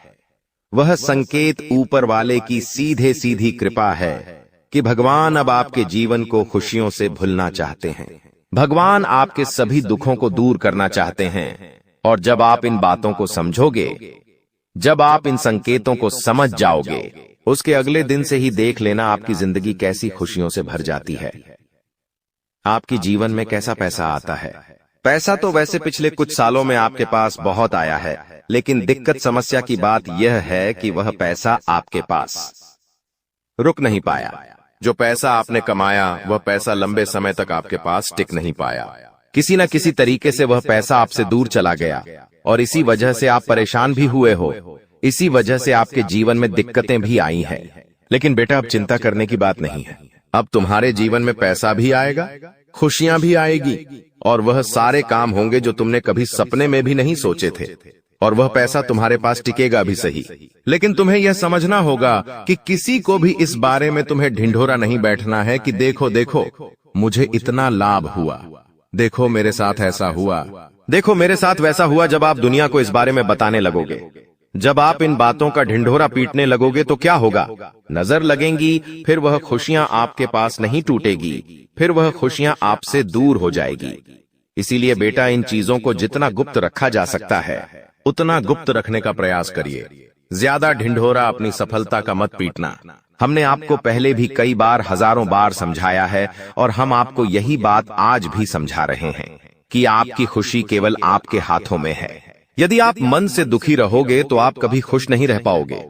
वह संकेत ऊपर वाले की सीधे सीधी कृपा है कि भगवान अब आपके जीवन को खुशियों से भुलना चाहते हैं। भगवान आपके सभी दुखों को दूर करना चाहते हैं। और जब आप इन बातों को समझोगे, जब आप इन संकेतों को समझ जाओगे, उसके अगले दिन से ही देख लेना आपकी जिंदगी कैसी खुशियों से भर जाती है। आपकी जीवन में कैसा पैसा आता है। पैसा तो वैसे पिछले कुछ सालों में आपके पास बहुत आया है, लेकिन दिक्कत समस्या की बात यह है कि वह पैसा आपके पास रुक नहीं पाया। जो पैसा आपने कमाया, वह पैसा लंबे समय तक आपके पास टिक नहीं पाया। किसी न किसी तरीके से वह पैसा आपसे दूर चला गया, और इसी वजह से आप परेशान भी हुए हो। इसी वजह से आपके जीवन में दिक्कतें भी आई हैं। लेकिन बेटा, अब चिंता करने की बात नहीं है। अब तुम्हारे जीवन में पैसा भी आएगा, खुशियां भी आएगी, और वह सारे काम होंगे जो तुमने कभी सपने में भी नहीं सोचे थे। और वह पैसा तुम्हारे पास टिकेगा भी सही, लेकिन तुम्हें यह समझना होगा कि किसी को भी इस बारे में तुम्हें ढिंढोरा नहीं बैठना है कि देखो देखो मुझे इतना लाभ हुआ, देखो मेरे साथ ऐसा हुआ, देखो मेरे साथ वैसा हुआ। जब आप दुनिया को इस बारे में बताने लगोगे, जब आप इन बातों का ढिंढोरा पीटने लगोगे, तो क्या होगा? नजर लगेंगी, फिर वह खुशियां आपके पास नहीं टूटेगी, फिर वह खुशियां आपसे दूर हो जाएगी। इसीलिए बेटा, इन चीजों को जितना गुप्त रखा जा सकता है उतना गुप्त रखने का प्रयास करिए। ज्यादा ढिंढोरा अपनी सफलता का मत पीटना। हमने आपको पहले भी कई बार, हजारों बार समझाया है, और हम आपको यही बात आज भी समझा रहे हैं कि आपकी खुशी केवल आपके हाथों में है। यदि आप मन से दुखी रहोगे तो आप कभी खुश नहीं रह पाओगे।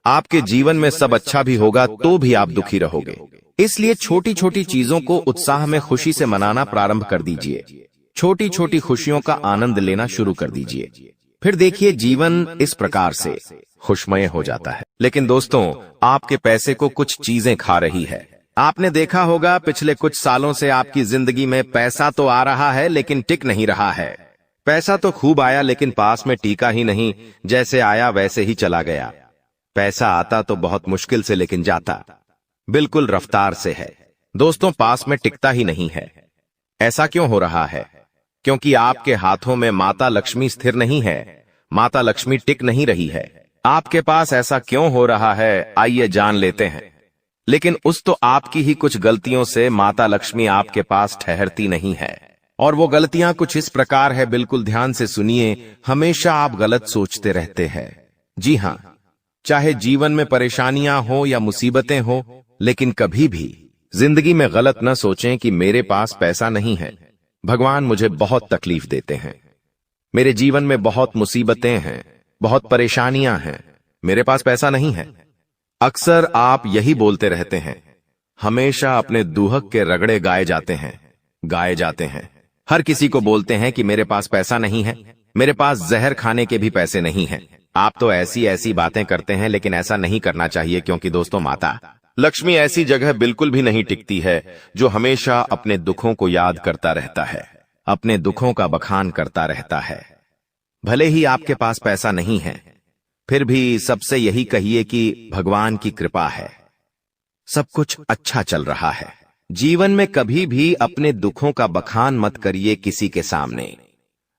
आपके जीवन में सब अच्छा भी होगा तो भी आप दुखी रहोगे। इसलिए छोटी छोटी चीजों को उत्साह में खुशी से मनाना प्रारंभ कर दीजिए। छोटी छोटी खुशियों का आनंद लेना शुरू कर दीजिए। फिर देखिए, जीवन इस प्रकार से खुशमय हो जाता है। लेकिन दोस्तों, आपके पैसे को कुछ चीजें खा रही है। आपने देखा होगा, पिछले कुछ सालों से आपकी जिंदगी में पैसा तो आ रहा है लेकिन टिक नहीं रहा है। पैसा तो खूब आया लेकिन पास में टीका ही नहीं, जैसे आया वैसे ही चला गया। पैसा आता तो बहुत मुश्किल से लेकिन जाता बिल्कुल रफ्तार से है। दोस्तों, पास में टिकता ही नहीं है। ऐसा क्यों हो रहा है? क्योंकि आपके हाथों में माता लक्ष्मी स्थिर नहीं है, माता लक्ष्मी टिक नहीं रही है। आपके पास ऐसा क्यों हो रहा है, आइए जान लेते हैं। लेकिन उस तो आपकी ही कुछ गलतियों से माता लक्ष्मी आपके पास ठहरती नहीं है। और वो गलतियां कुछ इस प्रकार है, बिल्कुल ध्यान से सुनिए। हमेशा आप गलत सोचते रहते हैं। जी हां, चाहे जीवन में परेशानियां हो या मुसीबतें हो, लेकिन कभी भी जिंदगी में गलत न सोचें कि मेरे पास पैसा नहीं है, भगवान मुझे बहुत तकलीफ देते हैं, मेरे जीवन में बहुत मुसीबतें हैं, बहुत परेशानियां हैं, मेरे पास पैसा नहीं है। अक्सर आप यही बोलते रहते हैं। हमेशा अपने दुहक के रगड़े गाए जाते हैं। हर किसी को बोलते हैं कि मेरे पास पैसा नहीं है, मेरे पास जहर खाने के भी पैसे नहीं हैं। आप तो ऐसी ऐसी बातें करते हैं, लेकिन ऐसा नहीं करना चाहिए, क्योंकि दोस्तों, माता लक्ष्मी ऐसी जगह बिल्कुल भी नहीं टिकती है जो हमेशा अपने दुखों को याद करता रहता है, अपने दुखों का बखान करता रहता है। भले ही आपके पास पैसा नहीं है, फिर भी सबसे यही कहिए कि भगवान की कृपा है, सब कुछ अच्छा चल रहा है। जीवन में कभी भी अपने दुखों का बखान मत करिए किसी के सामने।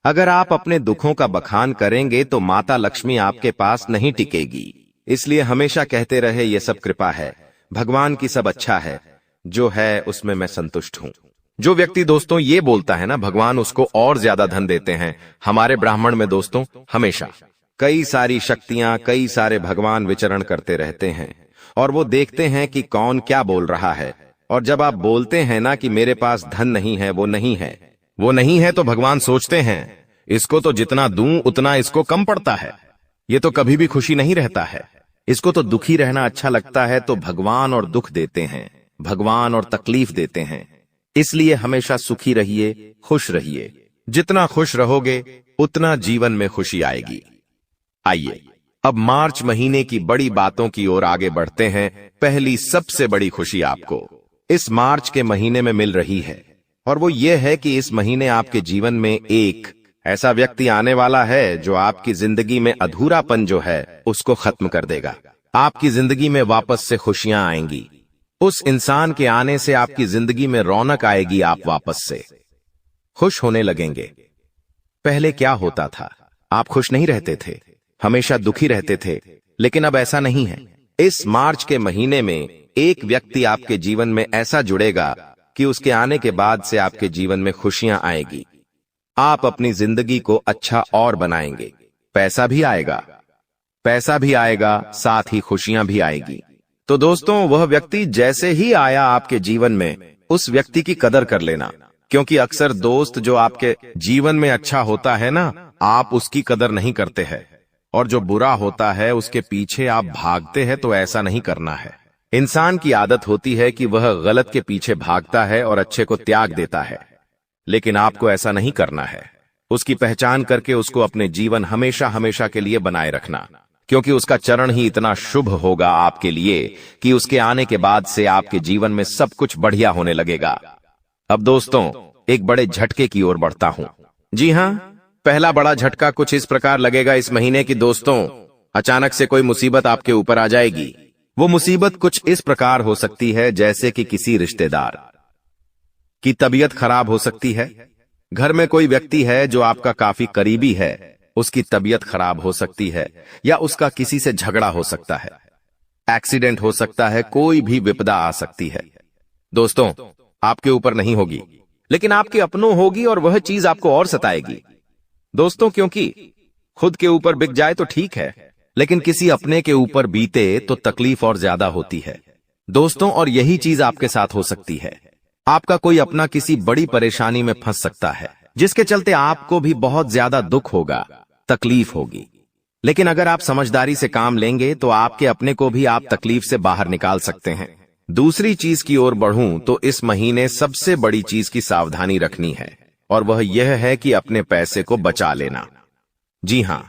अगर आप अपने दुखों का बखान करेंगे तो माता लक्ष्मी आपके पास नहीं टिकेगी। इसलिए हमेशा कहते रहे, ये सब कृपा है, भगवान की सब अच्छा है, जो है उसमें मैं संतुष्ट हूं। जो व्यक्ति दोस्तों ये बोलता है ना, भगवान उसको और ज्यादा धन देते हैं। हमारे ब्राह्मण में दोस्तों हमेशा कई सारी शक्तियां, कई सारे भगवान विचरण करते रहते हैं, और वो देखते हैं कि कौन क्या बोल रहा है। और जब आप बोलते हैं ना कि मेरे पास धन नहीं है, वो नहीं है, तो भगवान सोचते हैं इसको तो जितना दूं उतना इसको कम पड़ता है, ये तो कभी भी खुशी नहीं रहता है, इसको तो दुखी रहना अच्छा लगता है। तो भगवान और दुख देते हैं, भगवान और तकलीफ देते हैं। इसलिए हमेशा सुखी रहिए, खुश रहिए। जितना खुश रहोगे उतना जीवन में खुशी आएगी। आइए अब मार्च महीने की बड़ी बातों की ओर आगे बढ़ते हैं। पहली सबसे बड़ी खुशी आपको इस मार्च के महीने में मिल रही है, और वो ये है कि इस महीने आपके जीवन में एक ऐसा व्यक्ति आने वाला है जो आपकी जिंदगी में अधूरापन जो है उसको खत्म कर देगा। आपकी जिंदगी में वापस से खुशियां आएंगी। उस इंसान के आने से आपकी जिंदगी में रौनक आएगी, आप वापस से खुश होने लगेंगे। पहले क्या होता था, आप खुश नहीं रहते थे, हमेशा दुखी रहते थे, लेकिन अब ऐसा नहीं है। इस मार्च के महीने में एक व्यक्ति आपके जीवन में ऐसा जुड़ेगा कि उसके आने के बाद से आपके जीवन में खुशियां आएगी। आप अपनी जिंदगी को अच्छा और बनाएंगे। पैसा भी आएगा, साथ ही खुशियां भी आएगी। तो दोस्तों, वह व्यक्ति जैसे ही आया आपके जीवन में, उस व्यक्ति की कदर कर लेना, क्योंकि अक्सर दोस्त जो आपके जीवन में अच्छा होता है ना, आप उसकी कदर नहीं करते हैं, और जो बुरा होता है उसके पीछे आप भागते हैं। तो ऐसा नहीं करना है। इंसान की आदत होती है कि वह गलत के पीछे भागता है और अच्छे को त्याग देता है, लेकिन आपको ऐसा नहीं करना है। उसकी पहचान करके उसको अपने जीवन हमेशा हमेशा के लिए बनाए रखना, क्योंकि उसका चरण ही इतना शुभ होगा आपके लिए कि उसके आने के बाद से आपके जीवन में सब कुछ बढ़िया होने लगेगा। अब दोस्तों, एक बड़े झटके की ओर बढ़ता हूं। जी हां, पहला बड़ा झटका कुछ इस प्रकार लगेगा इस महीने की दोस्तों, अचानक से कोई मुसीबत आपके ऊपर आ जाएगी। वो मुसीबत कुछ इस प्रकार हो सकती है जैसे कि किसी रिश्तेदार की तबीयत खराब हो सकती है। घर में कोई व्यक्ति है जो आपका काफी करीबी है, उसकी तबीयत खराब हो सकती है, या उसका किसी से झगड़ा हो सकता है, एक्सीडेंट हो सकता है, कोई भी विपदा आ सकती है। दोस्तों, आपके ऊपर नहीं होगी, लेकिन आपके अपनों होगी, और वह चीज आपको और सताएगी। दोस्तों, क्योंकि खुद के ऊपर बिक जाए तो ठीक है, लेकिन किसी अपने के ऊपर बीते तो तकलीफ और ज्यादा होती है दोस्तों। और यही चीज आपके साथ हो सकती है। आपका कोई अपना किसी बड़ी परेशानी में फंस सकता है, जिसके चलते आपको भी बहुत ज्यादा दुख होगा, तकलीफ होगी। लेकिन अगर आप समझदारी से काम लेंगे तो आपके अपने को भी आप तकलीफ से बाहर निकाल सकते हैं। दूसरी चीज की ओर बढ़ूं तो इस महीने सबसे बड़ी चीज की सावधानी रखनी है, और वह यह है कि अपने पैसे को बचा लेना। जी हां,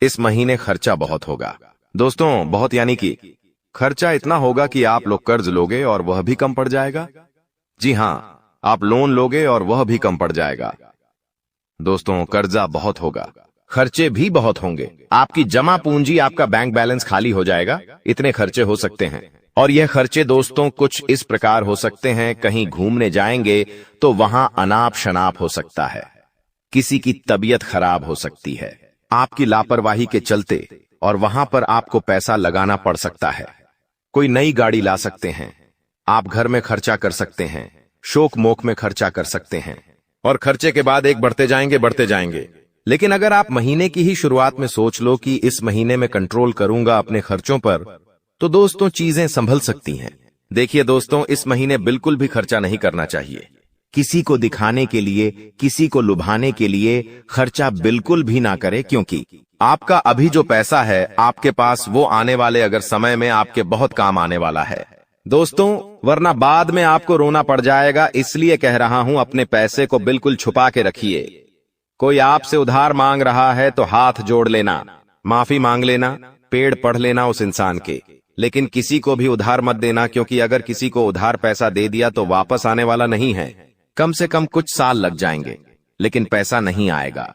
इस महीने खर्चा बहुत होगा दोस्तों, बहुत, यानी कि खर्चा इतना होगा कि आप लोग कर्ज लोगे और वह भी कम पड़ जाएगा। जी हां, आप लोन लोगे और वह भी कम पड़ जाएगा। दोस्तों कर्जा बहुत होगा, खर्चे भी बहुत होंगे, आपकी जमा पूंजी, आपका बैंक बैलेंस खाली हो जाएगा। इतने खर्चे हो सकते हैं। और यह खर्चे दोस्तों कुछ इस प्रकार हो सकते हैं, कहीं घूमने जाएंगे तो वहां अनाप शनाप हो सकता है, किसी की तबीयत खराब हो सकती है आपकी लापरवाही के चलते, और वहां पर आपको पैसा लगाना पड़ सकता है। कोई नई गाड़ी ला सकते हैं, आप घर में खर्चा कर सकते हैं, शोक मोक में खर्चा कर सकते हैं, और खर्चे के बाद एक बढ़ते जाएंगे। लेकिन अगर आप महीने की ही शुरुआत में सोच लो कि इस महीने में कंट्रोल करूंगा अपने खर्चों पर, तो दोस्तों चीजें संभल सकती हैं। देखिए दोस्तों, इस महीने बिल्कुल भी खर्चा नहीं करना चाहिए। किसी को दिखाने के लिए, किसी को लुभाने के लिए खर्चा बिल्कुल भी ना करें, क्योंकि आपका अभी जो पैसा है आपके पास, वो आने वाले अगर समय में आपके बहुत काम आने वाला है दोस्तों, वरना बाद में आपको रोना पड़ जाएगा। इसलिए कह रहा हूं, अपने पैसे को बिल्कुल छुपा के रखिए। कोई आपसे उधार मांग रहा है तो हाथ जोड़ लेना, माफी मांग लेना, पेड़ पढ़ लेना उस इंसान के, लेकिन किसी को भी उधार मत देना, क्योंकि अगर किसी को उधार पैसा दे दिया तो वापस आने वाला नहीं है। कम से कम कुछ साल लग जाएंगे, लेकिन पैसा नहीं आएगा।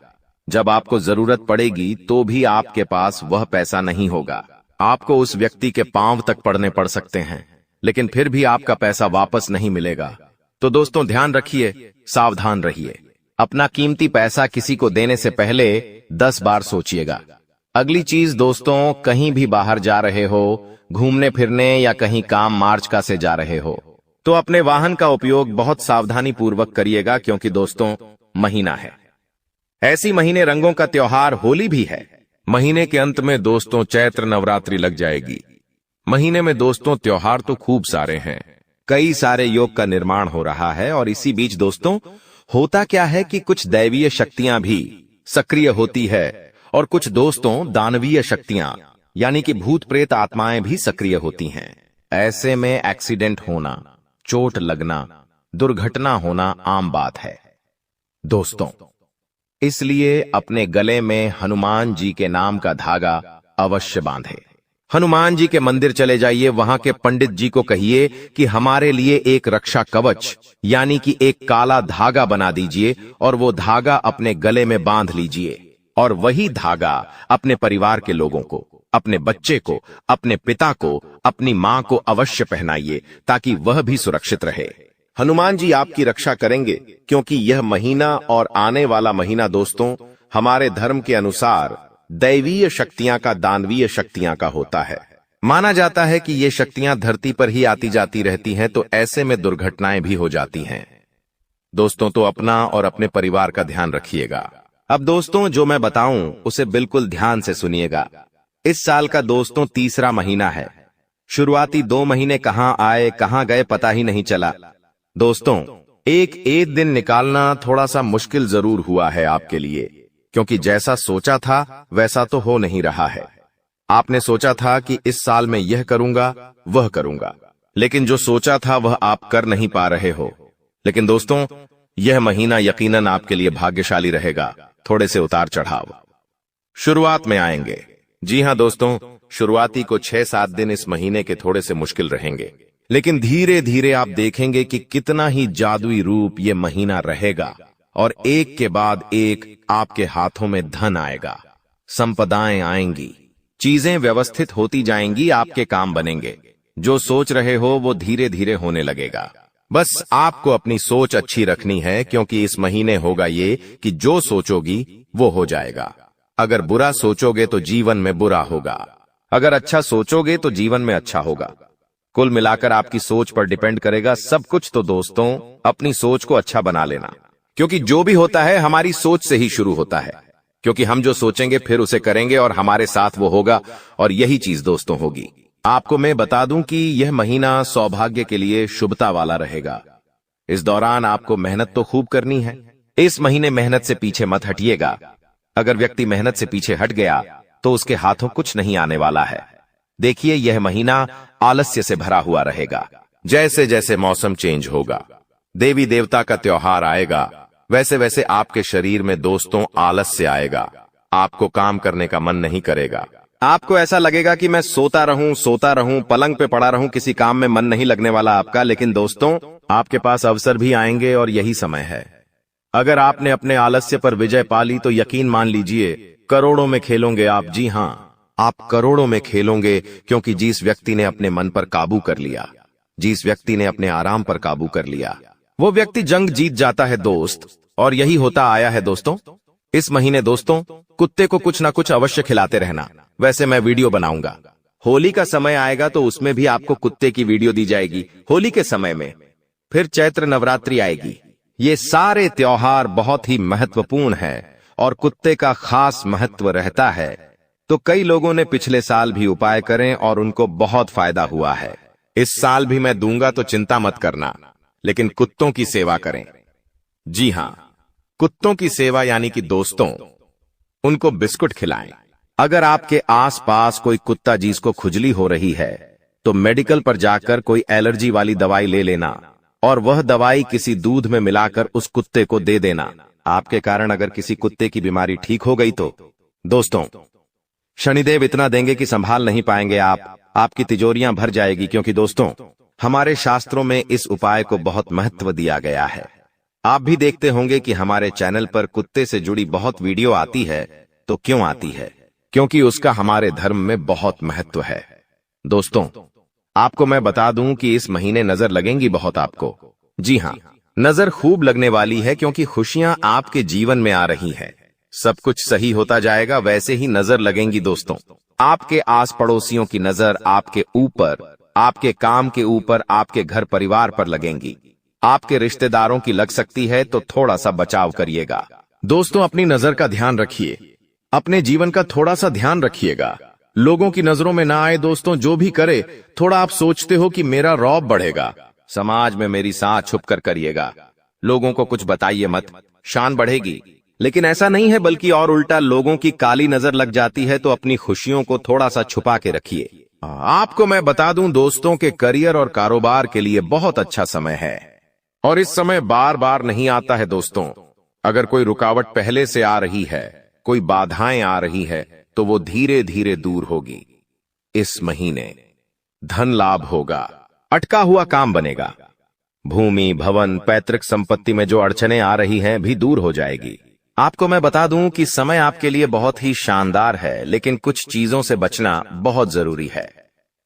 जब आपको जरूरत पड़ेगी तो भी आपके पास वह पैसा नहीं होगा। आपको उस व्यक्ति के पांव तक पड़ने पड़ सकते हैं, लेकिन फिर भी आपका पैसा वापस नहीं मिलेगा। तो दोस्तों ध्यान रखिए, सावधान रहिए। अपना कीमती पैसा किसी को देने से पहले 10 बार सोचिएगा। अगली चीज दोस्तों, कहीं भी बाहर जा रहे हो, घूमने फिरने या कहीं काम मार्च का से जा रहे हो, तो अपने वाहन का उपयोग बहुत सावधानी पूर्वक करिएगा, क्योंकि दोस्तों महीना है, ऐसी महीने रंगों का त्योहार होली भी है। महीने के अंत में दोस्तों चैत्र नवरात्रि लग जाएगी। महीने में दोस्तों त्योहार तो खूब सारे हैं, कई सारे योग का निर्माण हो रहा है। और इसी बीच दोस्तों होता क्या है कि कुछ दैवीय शक्तियां भी सक्रिय होती है, और कुछ दोस्तों दानवीय शक्तियां यानी कि भूत प्रेत आत्माएं भी सक्रिय होती हैं। ऐसे में एक्सीडेंट होना, चोट लगना, दुर्घटना होना आम बात है दोस्तों। इसलिए अपने गले में हनुमान जी के नाम का धागा अवश्य बांधे। हनुमान जी के मंदिर चले जाइए, वहां के पंडित जी को कहिए कि हमारे लिए एक रक्षा कवच यानी कि एक काला धागा बना दीजिए, और वो धागा अपने गले में बांध लीजिए, और वही धागा अपने परिवार के लोगों को, अपने बच्चे को, अपने पिता को, अपनी मां को अवश्य पहनाइए, ताकि वह भी सुरक्षित रहे। हनुमान जी आपकी रक्षा करेंगे, क्योंकि यह महीना और आने वाला महीना दोस्तों हमारे धर्म के अनुसार दैवीय शक्तियां का, दानवीय शक्तियां का होता है। माना जाता है कि ये शक्तियां धरती पर ही आती जाती रहती हैं, तो ऐसे में दुर्घटनाएं भी हो जाती हैं दोस्तों। तो अपना और अपने परिवार का ध्यान रखिएगा। अब दोस्तों जो मैं बताऊं उसे बिल्कुल ध्यान से सुनिएगा। इस साल का दोस्तों तीसरा महीना है। शुरुआती 2 महीने कहां आए कहां गए पता ही नहीं चला दोस्तों। एक दिन निकालना थोड़ा सा मुश्किल जरूर हुआ है आपके लिए, क्योंकि जैसा सोचा था वैसा तो हो नहीं रहा है। आपने सोचा था कि इस साल में यह करूंगा वह करूंगा, लेकिन जो सोचा था वह आप कर नहीं पा रहे हो। लेकिन दोस्तों यह महीना यकीनन आपके लिए भाग्यशाली रहेगा। थोड़े से उतार चढ़ाव शुरुआत में आएंगे। जी हां दोस्तों, शुरुआती को 6-7 दिन इस महीने के थोड़े से मुश्किल रहेंगे, लेकिन धीरे धीरे आप देखेंगे कि कितना ही जादुई रूप ये महीना रहेगा, और एक के बाद एक आपके हाथों में धन आएगा, संपदाएं आएंगी, चीजें व्यवस्थित होती जाएंगी, आपके काम बनेंगे। जो सोच रहे हो वो धीरे धीरे होने लगेगा। बस आपको अपनी सोच अच्छी रखनी है, क्योंकि इस महीने होगा ये कि जो सोचोगी वो हो जाएगा। अगर बुरा सोचोगे तो जीवन में बुरा होगा, अगर अच्छा सोचोगे तो जीवन में अच्छा होगा। कुल मिलाकर आपकी सोच पर डिपेंड करेगा सब कुछ। तो दोस्तों अपनी सोच को अच्छा बना लेना, क्योंकि जो भी होता है हमारी सोच से ही शुरू होता है, क्योंकि हम जो सोचेंगे फिर उसे करेंगे और हमारे साथ वो होगा, और यही चीज दोस्तों होगी। आपको मैं बता दूं कि यह महीना सौभाग्य के लिए शुभता वाला रहेगा। इस दौरान आपको मेहनत तो खूब करनी है। इस महीने मेहनत से पीछे मत हटिएगा। अगर व्यक्ति मेहनत से पीछे हट गया तो उसके हाथों कुछ नहीं आने वाला है। देखिए यह महीना आलस्य से भरा हुआ रहेगा। जैसे जैसे मौसम चेंज होगा, देवी देवता का त्योहार आएगा, वैसे वैसे आपके शरीर में दोस्तों आलस्य आएगा। आपको काम करने का मन नहीं करेगा। आपको ऐसा लगेगा कि मैं सोता रहूं, पलंग पे पड़ा रहूं, किसी काम में मन नहीं लगने वाला आपका। लेकिन दोस्तों आपके पास अवसर भी आएंगे, और यही समय है अगर आपने अपने आलस्य पर विजय पा ली तो यकीन मान लीजिए करोड़ों में खेलोगे आप। जी हाँ, आप करोड़ों में खेलोगे, क्योंकि जिस व्यक्ति ने अपने मन पर काबू कर लिया, जिस व्यक्ति ने अपने आराम पर काबू कर लिया, वो व्यक्ति जंग जीत जाता है दोस्त। और यही होता आया है दोस्तों। इस महीने दोस्तों कुत्ते को कुछ ना कुछ अवश्य खिलाते रहना। वैसे मैं वीडियो बनाऊंगा, होली का समय आएगा तो उसमें भी आपको कुत्ते की वीडियो दी जाएगी होली के समय में। फिर चैत्र नवरात्रि आएगी। ये सारे त्योहार बहुत ही महत्वपूर्ण है और कुत्ते का खास महत्व रहता है। तो कई लोगों ने पिछले साल भी उपाय करें और उनको बहुत फायदा हुआ है। इस साल भी मैं दूंगा तो चिंता मत करना, लेकिन कुत्तों की सेवा करें। जी हां, कुत्तों की सेवा यानी कि दोस्तों उनको बिस्कुट खिलाएं। अगर आपके आसपास कोई कुत्ता जिसको खुजली हो रही है तो मेडिकल पर जाकर कोई एलर्जी वाली दवाई ले लेना और वह दवाई किसी दूध में मिलाकर उस कुत्ते को दे देना। आपके कारण अगर किसी कुत्ते की बीमारी ठीक हो गई तो दोस्तों शनिदेव इतना देंगे कि संभाल नहीं पाएंगे आप, आपकी तिजोरियां भर जाएगी। क्योंकि दोस्तों हमारे शास्त्रों में इस उपाय को बहुत महत्व दिया गया है। आप भी देखते होंगे कि हमारे चैनल पर कुत्ते से जुड़ी बहुत वीडियो आती है। तो क्यों आती है? क्योंकि उसका हमारे धर्म में बहुत महत्व है। दोस्तों आपको मैं बता दूं कि इस महीने नजर लगेंगी बहुत आपको। जी हां, नजर खूब लगने वाली है, क्योंकि खुशियां आपके जीवन में आ रही हैं। सब कुछ सही होता जाएगा, वैसे ही नजर लगेंगी दोस्तों। आपके आस पड़ोसियों की नजर आपके ऊपर, आपके काम के ऊपर, आपके घर परिवार पर लगेंगी। आपके रिश्तेदारों की लग सकती है, तो थोड़ा सा बचाव करिएगा। दोस्तों अपनी नजर का ध्यान रखिए, अपने जीवन का थोड़ा सा ध्यान रखिएगा, लोगों की नजरों में ना आए। दोस्तों जो भी करे, थोड़ा आप सोचते हो कि मेरा रौब बढ़ेगा, समाज में मेरी साथ छुप कर करिएगा, लोगों को कुछ बताइए मत, शान बढ़ेगी। लेकिन ऐसा नहीं है, बल्कि और उल्टा लोगों की काली नजर लग जाती है। तो अपनी खुशियों को थोड़ा सा छुपा के रखिए। आपको मैं बता दूं दोस्तों के करियर और कारोबार के लिए बहुत अच्छा समय है और इस समय बार बार नहीं आता है दोस्तों। अगर कोई रुकावट पहले से आ रही है, कोई बाधाएं आ रही है, तो वो धीरे धीरे दूर होगी। इस महीने धन लाभ होगा, अटका हुआ काम बनेगा, भूमि भवन पैतृक संपत्ति में जो अड़चने आ रही हैं भी दूर हो जाएगी। आपको मैं बता दूं कि समय आपके लिए बहुत ही शानदार है, लेकिन कुछ चीजों से बचना बहुत जरूरी है।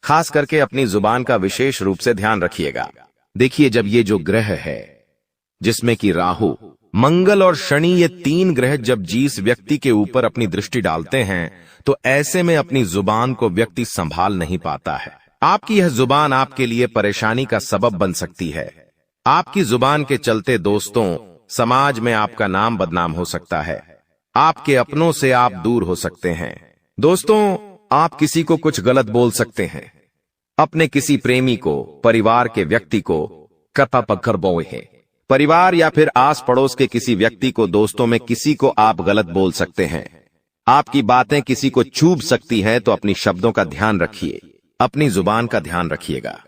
खास करके अपनी जुबान का विशेष रूप से ध्यान रखिएगा। देखिए जब ये जो ग्रह है जिसमें कि राहु, मंगल और शनि, ये तीन ग्रह जब जिस व्यक्ति के ऊपर अपनी दृष्टि डालते हैं तो ऐसे में अपनी जुबान को व्यक्ति संभाल नहीं पाता है। आपकी यह जुबान आपके लिए परेशानी का सबब बन सकती है। आपकी जुबान के चलते दोस्तों समाज में आपका नाम बदनाम हो सकता है, आपके अपनों से आप दूर हो सकते हैं। दोस्तों आप किसी को कुछ गलत बोल सकते हैं, अपने किसी प्रेमी को, परिवार के व्यक्ति को कपा पकड़ बोए है। परिवार या फिर आस पड़ोस के किसी व्यक्ति को, दोस्तों में किसी को आप गलत बोल सकते हैं। आपकी बातें किसी को चुभ सकती हैं, तो अपनी शब्दों का ध्यान रखिए, अपनी जुबान का ध्यान रखिएगा।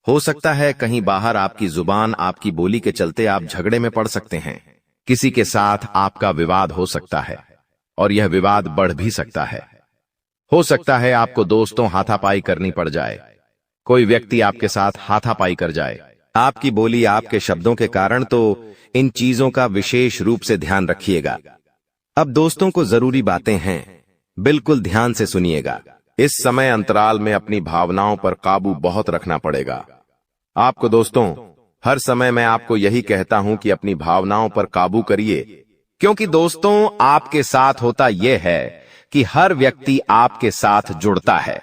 हो सकता है कहीं बाहर आपकी जुबान, आपकी बोली के चलते आप झगड़े में पड़ सकते हैं। किसी के साथ आपका विवाद हो सकता है और यह विवाद बढ़ भी सकता है। हो सकता है आपको दोस्तों हाथापाई करनी पड़ जाए, कोई व्यक्ति आपके साथ हाथापाई कर जाए। आपकी बोली, आपके शब्दों के कारण, तो इन चीजों का विशेष रूप से ध्यान रखिएगा। अब दोस्तों को जरूरी बातें हैं, बिल्कुल ध्यान से सुनिएगा। इस समय अंतराल में अपनी भावनाओं पर काबू बहुत रखना पड़ेगा आपको। दोस्तों हर समय मैं आपको यही कहता हूं कि अपनी भावनाओं पर काबू करिए, क्योंकि दोस्तों आपके साथ होता यह है कि हर व्यक्ति आपके साथ जुड़ता है,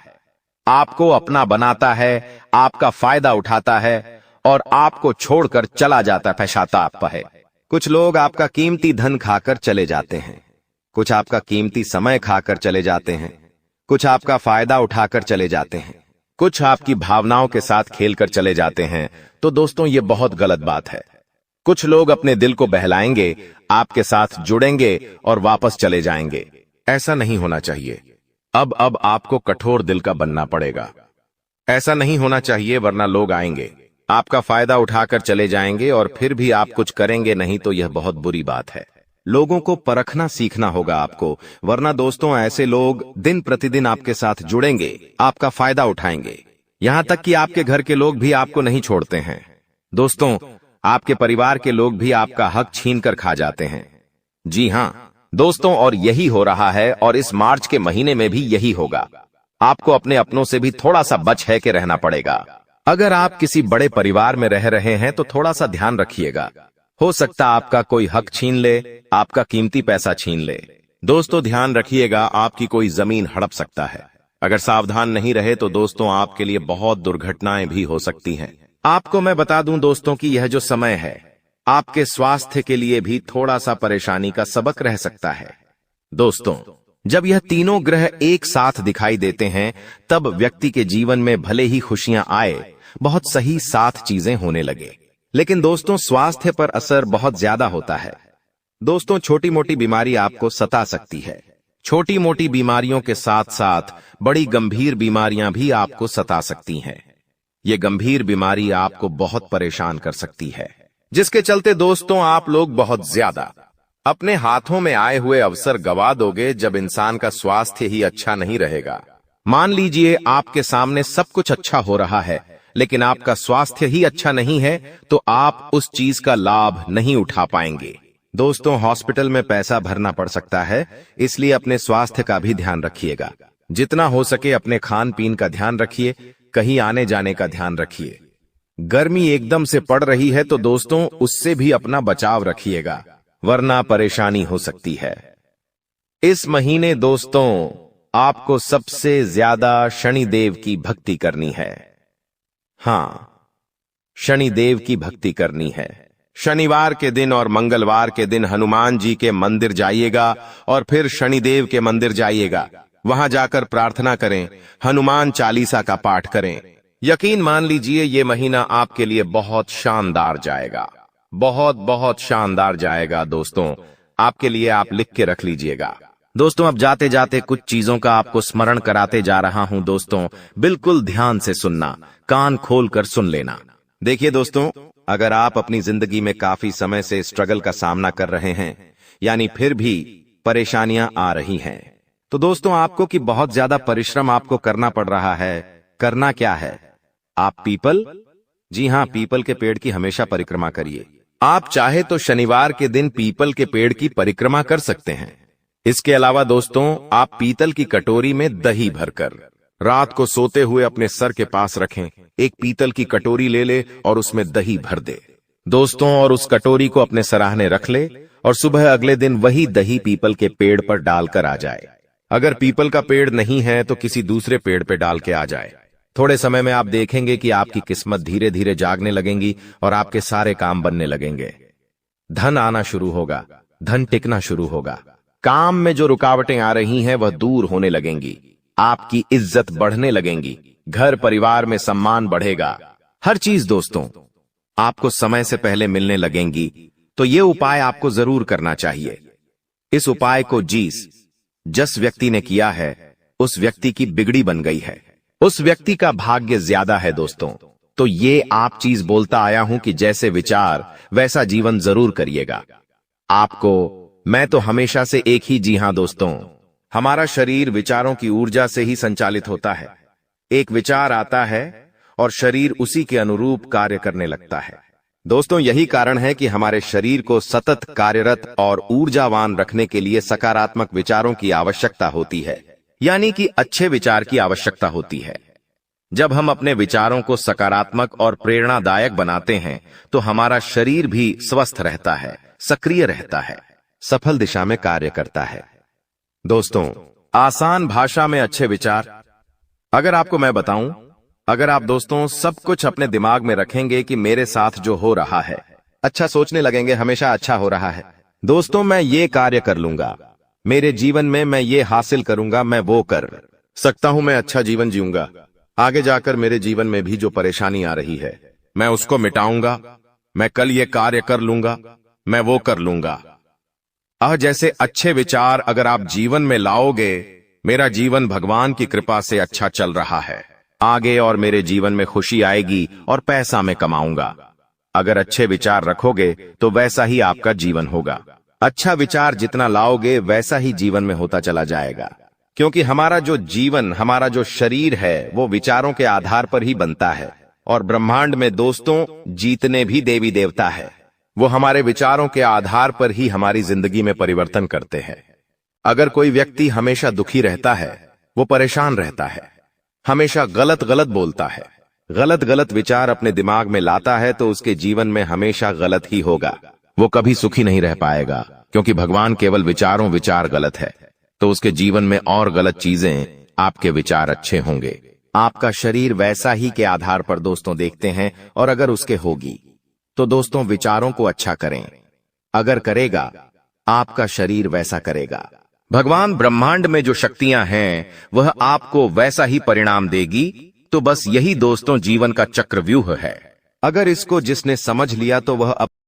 आपको अपना बनाता है, आपका फायदा उठाता है और आपको छोड़कर चला जाता है, पश्चाताप है। कुछ लोग आपका कीमती धन खाकर चले जाते हैं, कुछ आपका कीमती समय खाकर चले जाते हैं, कुछ आपका फायदा उठाकर चले जाते हैं, कुछ आपकी भावनाओं के साथ खेलकर चले जाते हैं। तो दोस्तों ये बहुत गलत बात है। कुछ लोग अपने दिल को बहलाएंगे, आपके साथ जुड़ेंगे और वापस चले जाएंगे। ऐसा नहीं होना चाहिए। अब आपको कठोर दिल का बनना पड़ेगा। ऐसा नहीं होना चाहिए, वरना लोग आएंगे, आपका फायदा उठाकर चले जाएंगे और फिर भी आप कुछ करेंगे नहीं, तो यह बहुत बुरी बात है। लोगों को परखना सीखना होगा आपको, वरना दोस्तों ऐसे लोग दिन प्रतिदिन आपके साथ जुड़ेंगे, आपका फायदा उठाएंगे, यहां तक कि आपके घर के लोग भी आपको नहीं छोड़ते हैं। दोस्तों आपके परिवार के लोग भी आपका हक छीन कर खा जाते हैं। जी हाँ दोस्तों, और यही हो रहा है और इस मार्च के महीने में भी यही होगा। आपको अपने अपनों से भी थोड़ा सा बच है के रहना पड़ेगा। अगर आप किसी बड़े परिवार में रह रहे हैं तो थोड़ा सा ध्यान रखिएगा। हो सकता आपका कोई हक छीन ले, आपका कीमती पैसा छीन ले। दोस्तों ध्यान रखिएगा, आपकी कोई जमीन हड़प सकता है। अगर सावधान नहीं रहे तो दोस्तों आपके लिए बहुत दुर्घटनाएं भी हो सकती हैं। आपको मैं बता दूं दोस्तों कि यह जो समय है आपके स्वास्थ्य के लिए भी थोड़ा सा परेशानी का सबक रह सकता है। दोस्तों जब यह तीनों ग्रह एक साथ दिखाई देते हैं तब व्यक्ति के जीवन में भले ही खुशियां आए, बहुत सही साथ चीजें होने लगे, लेकिन दोस्तों स्वास्थ्य पर असर बहुत ज्यादा होता है। दोस्तों छोटी मोटी बीमारी आपको सता सकती है। छोटी मोटी बीमारियों के साथ साथ बड़ी गंभीर बीमारियां भी आपको सता सकती हैं। ये गंभीर बीमारी आपको बहुत परेशान कर सकती है, जिसके चलते दोस्तों आप लोग बहुत ज्यादा अपने हाथों में आए हुए अवसर गवा दोगे जब इंसान का स्वास्थ्य ही अच्छा नहीं रहेगा। मान लीजिए आपके सामने सब कुछ अच्छा हो रहा है लेकिन आपका स्वास्थ्य ही अच्छा नहीं है तो आप उस चीज का लाभ नहीं उठा पाएंगे। दोस्तों हॉस्पिटल में पैसा भरना पड़ सकता है, इसलिए अपने स्वास्थ्य का भी ध्यान रखिएगा। जितना हो सके अपने खान पीन का ध्यान रखिए, कहीं आने जाने का ध्यान रखिए। गर्मी एकदम से पड़ रही है तो दोस्तों उससे भी अपना बचाव रखिएगा, वरना परेशानी हो सकती है। इस महीने दोस्तों आपको सबसे ज्यादा शनिदेव की भक्ति करनी है। हाँ, शनिदेव की भक्ति करनी है। शनिवार के दिन और मंगलवार के दिन हनुमान जी के मंदिर जाइएगा और फिर शनिदेव के मंदिर जाइएगा। वहां जाकर प्रार्थना करें, हनुमान चालीसा का पाठ करें। यकीन मान लीजिए ये महीना आपके लिए बहुत शानदार जाएगा, बहुत बहुत शानदार जाएगा। दोस्तों आपके लिए आप लिख के रख लीजिएगा। दोस्तों अब जाते जाते कुछ चीजों का आपको स्मरण कराते जा रहा हूं। दोस्तों बिल्कुल ध्यान से सुनना, कान खोल कर सुन लेना। देखिए दोस्तों, अगर आप अपनी जिंदगी में काफी समय से स्ट्रगल का सामना कर रहे हैं, यानी फिर भी परेशानियां आ रही हैं, तो दोस्तों आपको कि बहुत ज्यादा परिश्रम आपको करना पड़ रहा है। करना क्या है, आप पीपल, जी हां, पीपल के पेड़ की हमेशा परिक्रमा करिए। आप चाहे तो शनिवार के दिन पीपल के पेड़ की परिक्रमा कर सकते हैं। इसके अलावा दोस्तों आप पीतल की कटोरी में दही भरकर रात को सोते हुए अपने सर के पास रखें। एक पीतल की कटोरी ले ले और उसमें दही भर दे दोस्तों, और उस कटोरी को अपने सराहने रख ले और सुबह अगले दिन वही दही पीपल के पेड़ पर डालकर आ जाए। अगर पीपल का पेड़ नहीं है तो किसी दूसरे पेड़ पे डाल के आ जाए। थोड़े समय में आप देखेंगे कि आपकी किस्मत धीरे धीरे जागने लगेंगी और आपके सारे काम बनने लगेंगे। धन आना शुरू होगा, धन टिकना शुरू होगा। काम में जो रुकावटें आ रही हैं वह दूर होने लगेंगी। आपकी इज्जत बढ़ने लगेंगी, घर परिवार में सम्मान बढ़ेगा। हर चीज दोस्तों आपको समय से पहले मिलने लगेंगी। तो ये उपाय आपको जरूर करना चाहिए। इस उपाय को जिस व्यक्ति ने किया है उस व्यक्ति की बिगड़ी बन गई है, उस व्यक्ति का भाग्य ज्यादा है दोस्तों। तो ये आप चीज बोलता आया हूं कि जैसे विचार वैसा जीवन जरूर करिएगा। आपको मैं तो हमेशा से एक ही, जी हां दोस्तों, हमारा शरीर विचारों की ऊर्जा से ही संचालित होता है। एक विचार आता है और शरीर उसी के अनुरूप कार्य करने लगता है। दोस्तों यही कारण है कि हमारे शरीर को सतत कार्यरत और ऊर्जावान रखने के लिए सकारात्मक विचारों की आवश्यकता होती है, यानी कि अच्छे विचार की आवश्यकता होती है। जब हम अपने विचारों को सकारात्मक और प्रेरणादायक बनाते हैं तो हमारा शरीर भी स्वस्थ रहता है, सक्रिय रहता है, सफल दिशा में कार्य करता है। दोस्तों आसान भाषा में अच्छे विचार, अगर आपको मैं बताऊं, अगर आप दोस्तों सब कुछ अपने दिमाग में रखेंगे कि मेरे साथ जो हो रहा है, अच्छा सोचने लगेंगे हमेशा अच्छा हो रहा है। दोस्तों मैं ये कार्य कर लूंगा, मेरे जीवन में मैं ये हासिल करूंगा, मैं वो कर सकता हूं, मैं अच्छा जीवन जीऊंगा। आगे जाकर मेरे जीवन में भी जो परेशानी आ रही है मैं उसको मिटाऊंगा, मैं कल ये कार्य कर लूंगा, मैं वो कर लूंगा। जैसे अच्छे विचार अगर आप जीवन में लाओगे, मेरा जीवन भगवान की कृपा से अच्छा चल रहा है आगे, और मेरे जीवन में खुशी आएगी और पैसा मैं कमाऊंगा। अगर अच्छे विचार रखोगे तो वैसा ही आपका जीवन होगा। अच्छा विचार जितना लाओगे वैसा ही जीवन में होता चला जाएगा, क्योंकि हमारा जो जीवन, हमारा जो शरीर है वो विचारों के आधार पर ही बनता है। और ब्रह्मांड में दोस्तों जीतने भी देवी देवता है। वो हमारे विचारों के आधार पर ही हमारी जिंदगी में परिवर्तन करते हैं। अगर कोई व्यक्ति हमेशा दुखी रहता है, वो परेशान रहता है, हमेशा गलत गलत बोलता है, गलत गलत विचार अपने दिमाग में लाता है, तो उसके जीवन में हमेशा गलत ही होगा। वो कभी सुखी नहीं रह पाएगा, क्योंकि भगवान केवल विचार गलत है, तो उसके जीवन में और गलत चीजें, आपके विचार अच्छे होंगे। आपका शरीर वैसा ही के आधार पर दोस्तों देखते हैं, और अगर उसके होगी तो दोस्तों विचारों को अच्छा करें। अगर करेगा, आपका शरीर वैसा करेगा। भगवान ब्रह्मांड में जो शक्तियां हैं वह आपको वैसा ही परिणाम देगी। तो बस यही दोस्तों जीवन का चक्रव्यूह है। अगर इसको जिसने समझ लिया तो वह